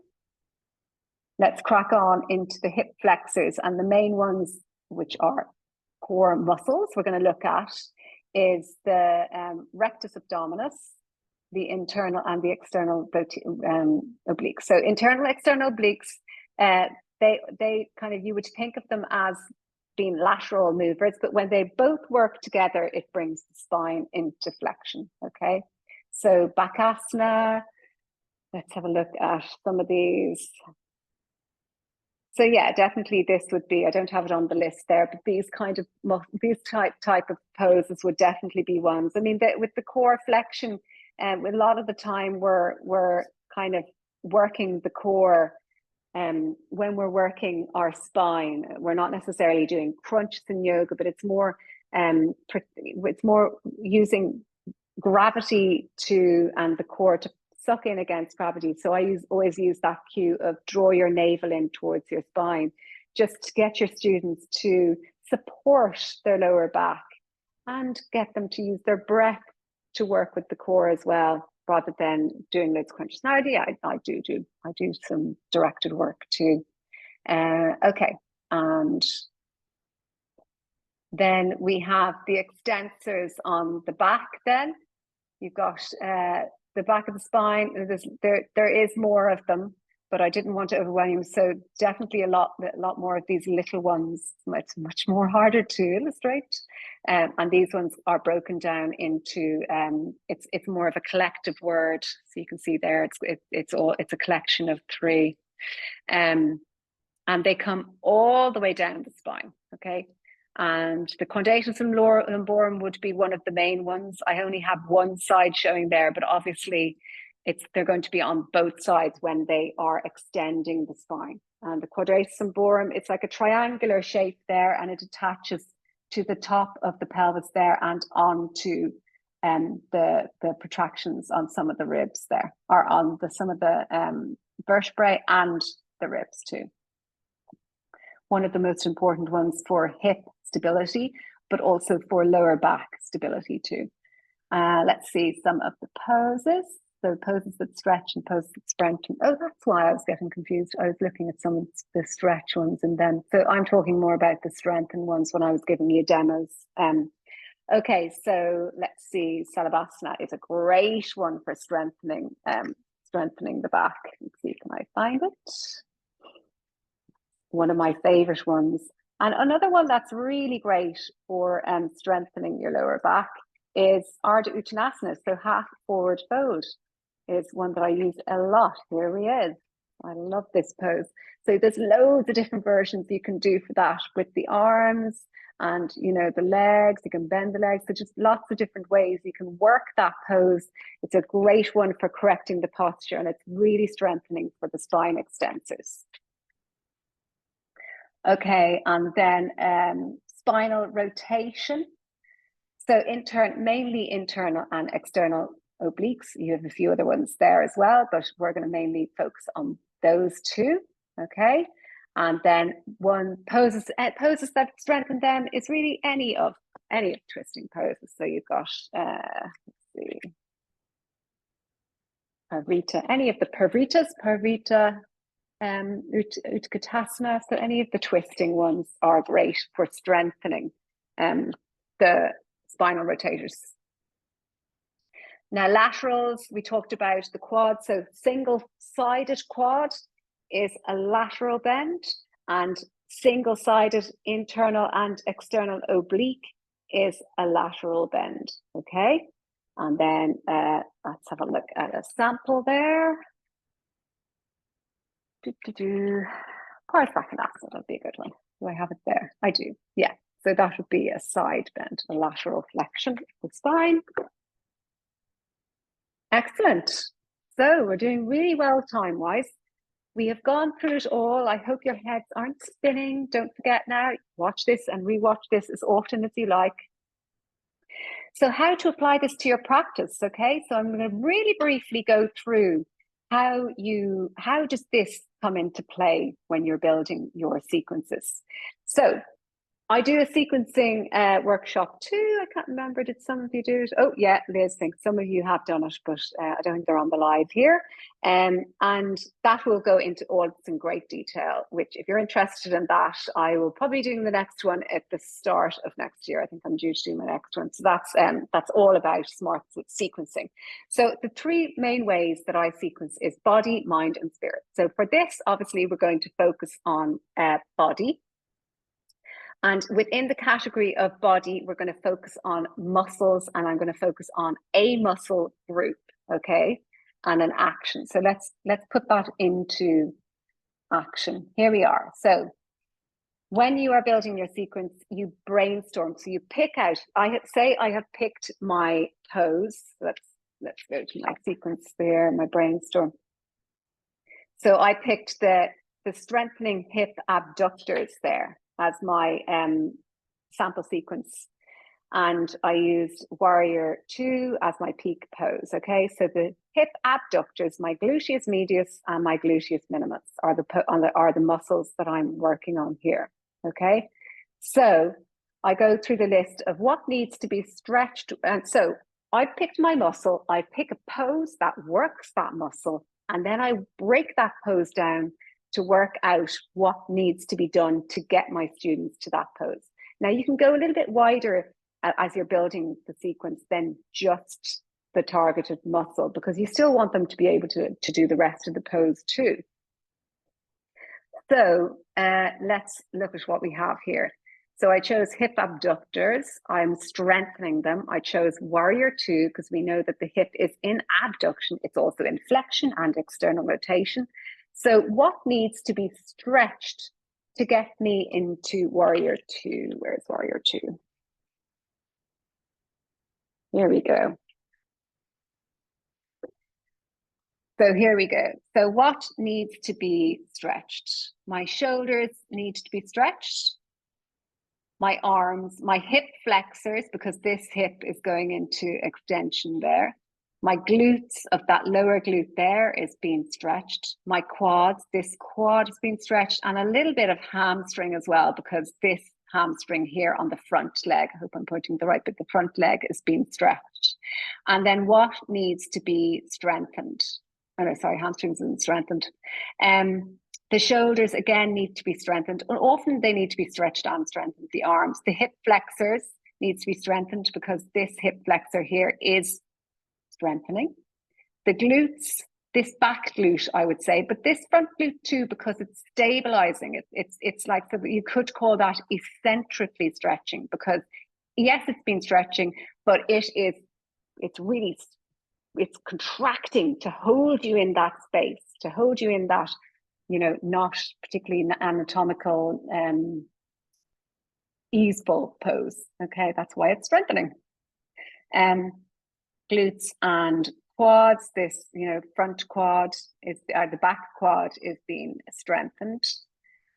Let's crack on into the hip flexors, and the main ones, which are core muscles we're going to look at, is the rectus abdominis, the internal and the external obliques. So internal, external obliques, they kind of, you would think of them as being lateral movers, but when they both work together, it brings the spine into flexion. Okay, so Bakasana. Let's have a look at some of these. So yeah, definitely this would be, I don't have it on the list there, but these type of poses would definitely be ones. I mean, with the core flexion, a lot of the time we're kind of working the core when we're working our spine. We're not necessarily doing crunches in yoga, but it's more using gravity and the core to suck in against gravity. So I always use that cue of draw your navel in towards your spine, just to get your students to support their lower back and get them to use their breath to work with the core as well. rather than doing loads of crunches. Now, I do some directed work too. Okay, and then we have the extensors on the back. Then you've got the back of the spine. There is more of them, but I didn't want to overwhelm you. So definitely a lot more of these little ones. It's much more harder to illustrate. And these ones are broken down into it's more of a collective word. So you can see there it's a collection of 3. And they come all the way down the spine. Okay. And the quadratus lumborum would be one of the main ones. I only have one side showing there, but obviously they're going to be on both sides when they are extending the spine. And the quadratus lumborum, it's like a triangular shape there, and it attaches to the top of the pelvis there and onto the protractions on some of the ribs there, or on some of the vertebrae and the ribs too. One of the most important ones for hip stability, but also for lower back stability too. Let's see some of the poses. So poses that stretch and poses that strengthen. Oh, that's why I was getting confused. I was looking at some of the stretch ones, and then so I'm talking more about the strengthen ones when I was giving you demos. Okay, so let's see. Salabhasana is a great one for strengthening the back. Let's see, can I find it? One of my favorite ones. And another one that's really great for strengthening your lower back is Ardha Uttanasana. So half forward fold is one that I use a lot. Here he is. I love this pose. So there's loads of different versions you can do for that with the arms and, you know, the legs. You can bend the legs. So just lots of different ways you can work that pose. It's a great one for correcting the posture, and it's really strengthening for the spine extensors. Okay, and then spinal rotation. So mainly internal and external obliques. You have a few other ones there as well, but we're going to mainly focus on those 2. Okay, and then one poses that strengthen them is really any of twisting poses. So you've got let's see, Parvita, any of the Parvita. Utkatasana, so any of the twisting ones are great for strengthening the spinal rotators. Now laterals, we talked about the quad. So single-sided quad is a lateral bend, and single-sided internal and external oblique is a lateral bend. Okay, and then let's have a look at a sample there. Parasvakonasana would be a good one. Do I have it there? I do. Yeah. So that would be a side bend, a lateral flexion of the spine. Excellent. So we're doing really well time-wise. We have gone through it all. I hope your heads aren't spinning. Don't forget now, watch this and rewatch this as often as you like. So how to apply this to your practice, okay? So I'm going to really briefly go through how does this come into play when you're building your sequences. So I do a sequencing workshop too. I can't remember, did some of you do it? Oh yeah, Liz thinks some of you have done it, but I don't think they're on the live here. And that will go into all in great detail, which if you're interested in that, I will probably do the next one at the start of next year. I think I'm due to do my next one. So that's all about smart sequencing. So the 3 main ways that I sequence is body, mind, and spirit. So for this, obviously, we're going to focus on body. And within the category of body, we're going to focus on muscles, and I'm going to focus on a muscle group, okay, and an action. So let's put that into action. Here we are. So when you are building your sequence, you brainstorm. So you pick out, I have picked my pose. Let's go to my sequence there, my brainstorm. So I picked the strengthening hip abductors there as my sample sequence. And I used Warrior 2 as my peak pose, okay? So the hip abductors, my gluteus medius and my gluteus minimus are the muscles that I'm working on here, okay? So I go through the list of what needs to be stretched. And so I picked my muscle, I pick a pose that works that muscle, and then I break that pose down to work out what needs to be done to get my students to that pose. Now, you can go a little bit wider as you're building the sequence than just the targeted muscle, because you still want them to be able to do the rest of the pose too. So let's look at what we have here. So I chose hip abductors. I'm strengthening them. I chose warrior two because we know that the hip is in abduction. It's also in flexion and external rotation. So what needs to be stretched to get me into warrior two? Where's warrior two? Here we go. So here we go. So what needs to be stretched? My shoulders need to be stretched. My arms, my hip flexors, because this hip is going into extension there. My glutes of that lower glute there is being stretched. My quads, this quad is being stretched, and a little bit of hamstring as well, because this hamstring here on the front leg, I hope I'm pointing the right bit, the front leg is being stretched. And then what needs to be strengthened? Oh no, sorry, hamstrings isn't strengthened. The shoulders again need to be strengthened, or often they need to be stretched and strengthened. The arms, the hip flexors needs to be strengthened because this hip flexor here is strengthening. The glutes, this back glute, I would say, but this front glute too, because it's stabilizing. It's like, so you could call that eccentrically stretching, because yes, it's been stretching, but it's contracting to hold you in that space, to hold you in that, you know, not particularly anatomical, easeful pose. Okay, that's why it's strengthening. Glutes and quads, this, you know, front quad is, the back quad is being strengthened.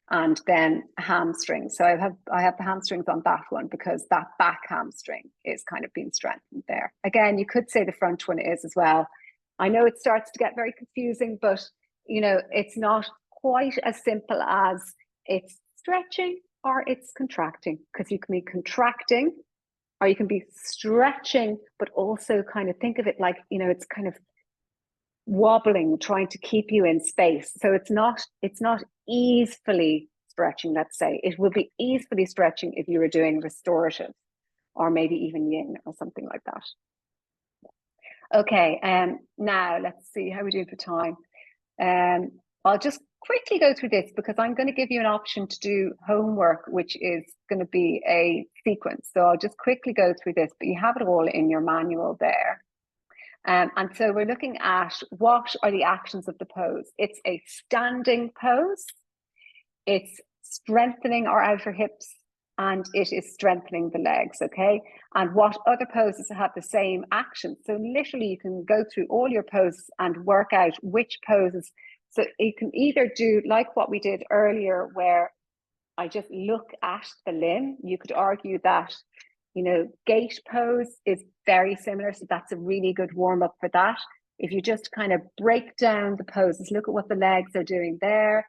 And then hamstrings. So I have the hamstrings on that one because that back hamstring is kind of being strengthened there. Again, you could say the front one is as well. I know it starts to get very confusing, but you know, it's not quite as simple as it's stretching or it's contracting, because you can be contracting or you can be stretching, but also kind of think of it like, you know, it's kind of wobbling, trying to keep you in space. So it's not easily stretching, let's say. It would be easily stretching if you were doing restorative or maybe even yin or something like that. Okay, now let's see how we're doing for time. I'll just quickly go through this because I'm going to give you an option to do homework, which is going to be a sequence. So I'll just quickly go through this, but you have it all in your manual there. And so we're looking at what are the actions of the pose. It's a standing pose. It's strengthening our outer hips and it is strengthening the legs, okay? And what other poses have the same action? So literally you can go through all your poses and work out which poses. So you can either do like what we did earlier, where I just look at the limb. You could argue that, you know, gate pose is very similar. So that's a really good warm up for that. If you just kind of break down the poses, look at what the legs are doing there,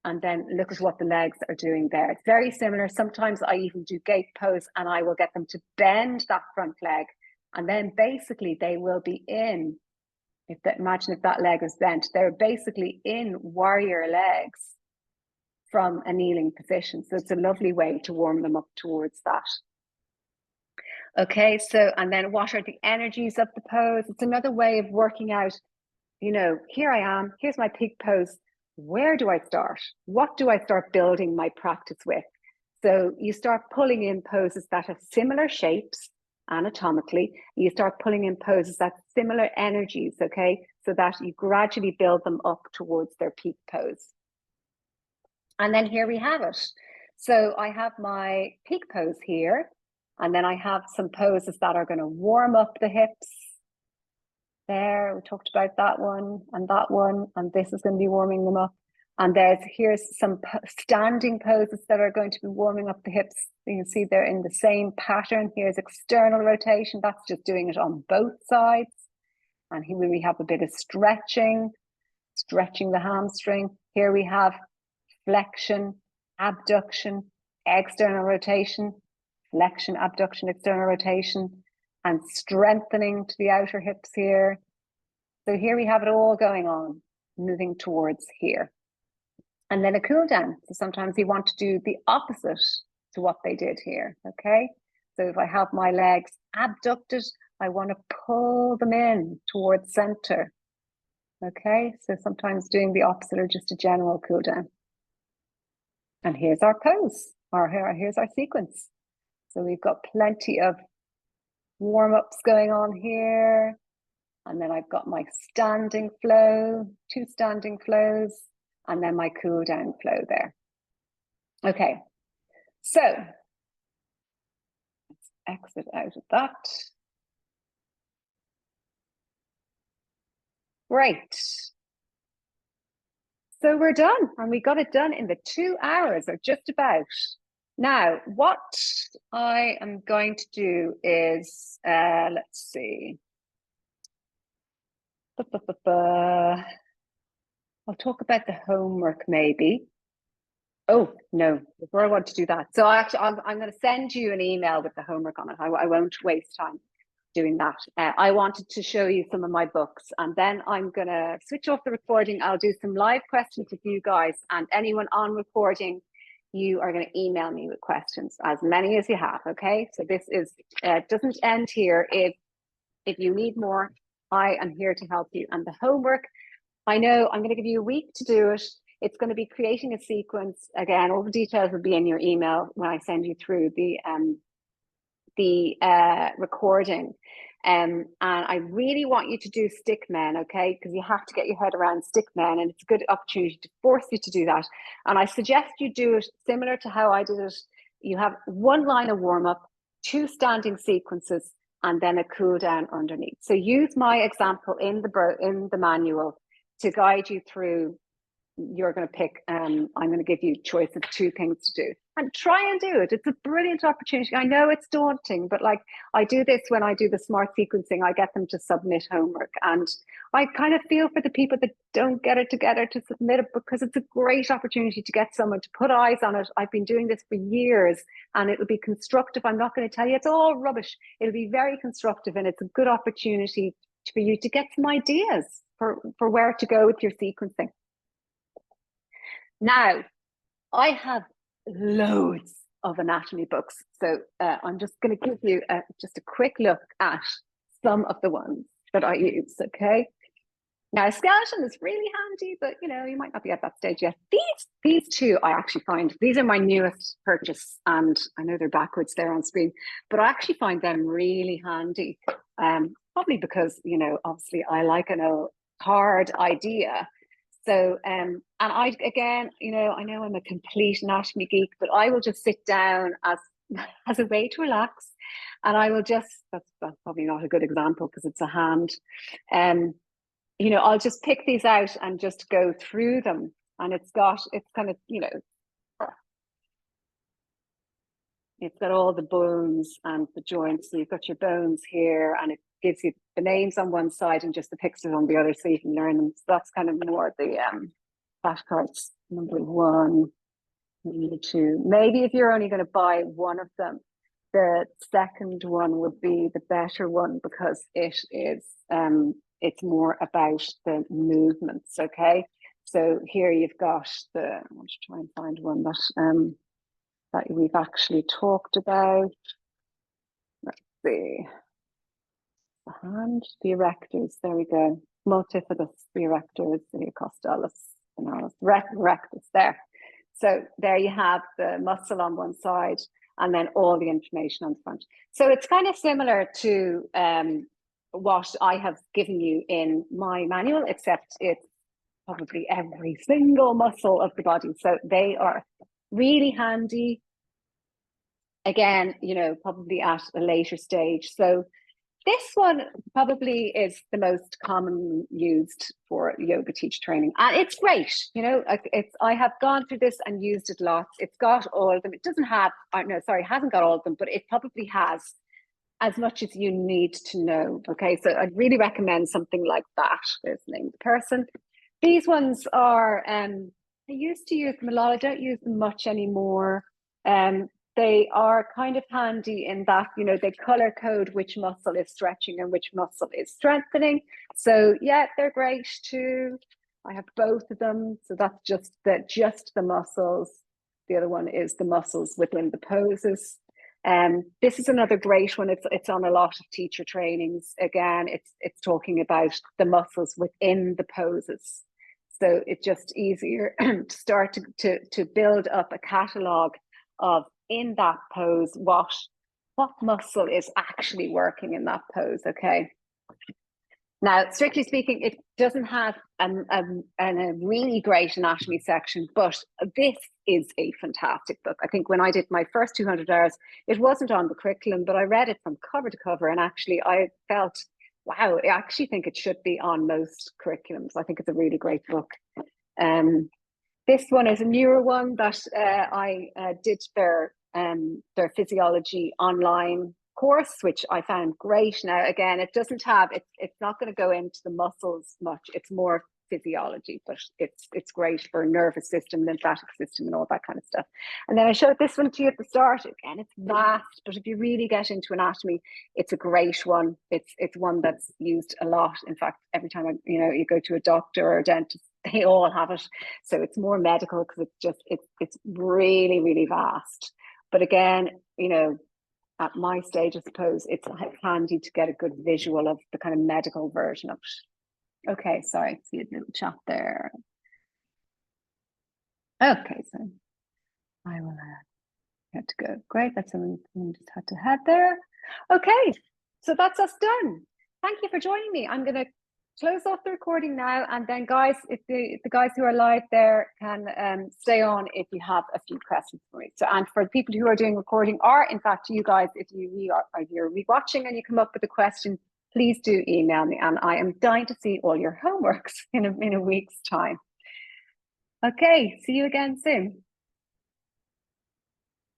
and then look at what the legs are doing there. It's very similar. Sometimes I even do gate pose and I will get them to bend that front leg. And then basically they will be in, imagine if that leg is bent, they're basically in warrior legs from a kneeling position. So it's a lovely way to warm them up towards that. Okay, so, and then what are the energies of the pose? It's another way of working out, you know, here I am, here's my pig pose. Where do I start? What do I start building my practice with? So you start pulling in poses that have similar shapes anatomically. You start pulling in poses that have similar energies, okay? So that you gradually build them up towards their peak pose. And then here we have it. So I have my peak pose here. And then I have some poses that are going to warm up the hips. There, we talked about that one, and this is going to be warming them up. And here's some standing poses that are going to be warming up the hips. You can see they're in the same pattern. Here's external rotation. That's just doing it on both sides. And here we have a bit of stretching the hamstring. Here we have flexion, abduction, external rotation, flexion, abduction, external rotation. and strengthening to the outer hips here. So here we have it all going on, moving towards here. And then a cool down. So sometimes you want to do the opposite to what they did here, okay? So if I have my legs abducted, I want to pull them in towards center, okay? So sometimes doing the opposite or just a general cool down. And here's our pose, or here's our sequence. So we've got plenty of warm-ups going on here. And then I've got my standing flow, 2 standing flows, and then my cool down flow there. Okay, so let's exit out of that. Great. So we're done, and we got it done in the 2 hours or just about. Now, what I am going to do is, let's see. I'll talk about the homework maybe. Oh, no, before I want to do that. So I'm going to send you an email with the homework on it. I won't waste time doing that. I wanted to show you some of my books, and then I'm going to switch off the recording. I'll do some live questions with you guys, and anyone on recording, you are going to email me with questions, as many as you have, okay? So this is doesn't end here. If you need more, I am here to help you. And the homework, I know I'm going to give you a week to do it. It's going to be creating a sequence. Again, all the details will be in your email when I send you through the recording. And I really want you to do stick men, okay? Because you have to get your head around stick men, and it's a good opportunity to force you to do that. And I suggest you do it similar to how I did it. You have 1 line of warm-up, 2 standing sequences, and then a cool down underneath. So use my example in the manual to guide you through. You're going to pick, I'm going to give you a choice of 2 things to do, and try and do it. It's a brilliant opportunity. I know it's daunting, but like I do this when I do the smart sequencing, I get them to submit homework, and I kind of feel for the people that don't get it together to submit it, because it's a great opportunity to get someone to put eyes on it. I've been doing this for years, and it will be constructive. I'm not going to tell you it's all rubbish. It'll be very constructive, and it's a good opportunity for you to get some ideas for where to go with your sequencing. Now, I have loads of anatomy books, so I'm just going to give you just a quick look at some of the ones that I use, okay? Now, skeleton is really handy, but you know, you might not be at that stage yet. These 2 I actually find, these are my newest purchase, and I know they're backwards there on screen, but I actually find them really handy. Probably because, you know, obviously I like an old hard idea. So, and I, again, you know I'm a complete anatomy geek, but I will just sit down as a way to relax. And I will just, that's probably not a good example because it's a hand. You know, I'll just pick these out and just go through them. And it's kind of, you know, it's got all the bones and the joints. So you've got your bones here, and it gives you the names on one side and just the pictures on the other, so you can learn them. So that's kind of more the flashcards. Number 1, number 2. Maybe if you're only going to buy one of them, the second one would be the better one, because it is it's more about the movements. Okay, so here you've got I want to try and find one that we've actually talked about. Let's see. The hand, the erectors, there we go. Multifidus, the erectors, the costalis, rectus there. So there you have the muscle on one side, and then all the information on the front. So it's kind of similar to what I have given you in my manual, except it's probably every single muscle of the body. So they are really handy. Again, you know, probably at a later stage. So this one probably is the most commonly used for yoga teacher training, and it's great. You know, I have gone through this and used it lots. It's got all of them. It doesn't have, no, sorry, it hasn't got all of them, but it probably has as much as you need to know. Okay, so I'd really recommend something like that. There's the name of the person. These ones are, I used to use them a lot. I don't use them much anymore. they are kind of handy in that, you know, they color code which muscle is stretching and which muscle is strengthening. So yeah, they're great too. I have both of them. So that's just the muscles. The other one is the muscles within the poses. This is another great one. It's on a lot of teacher trainings. Again, it's talking about the muscles within the poses. So it's just easier to start to build up a catalogue of, in that pose, what muscle is actually working in that pose. Okay. Now, strictly speaking, it doesn't have a really great anatomy section, but this is a fantastic book. I think when I did my first 200 hours, it wasn't on the curriculum, but I read it from cover to cover, and actually I felt, wow, I actually think it should be on most curriculums. I think it's a really great book. This one is a newer one that I did their physiology online course, which I found great. Now, again, it doesn't have, it's not going to go into the muscles much. It's more physiology, but it's great for nervous system, lymphatic system, and all that kind of stuff. And then I showed this one to you at the start. Again, it's vast, but if you really get into anatomy, it's a great one. It's one that's used a lot. In fact, every time you go to a doctor or a dentist, they all have it. So it's more medical because it's really, really vast. But again, at my stage, I suppose it's handy to get a good visual of the kind of medical version of it. Okay, sorry, see a little chat there. Okay, so I will have to go. Great, that's someone just had to head there. Okay, so that's us done. Thank you for joining me. I'm going to close off the recording now, and then guys, if the guys who are live there can stay on if you have a few questions for me. So, and for the people who are doing recording, or in fact you guys, if you're rewatching and you come up with a question, please do email me, and I am dying to see all your homeworks in a week's time. Okay, see you again soon.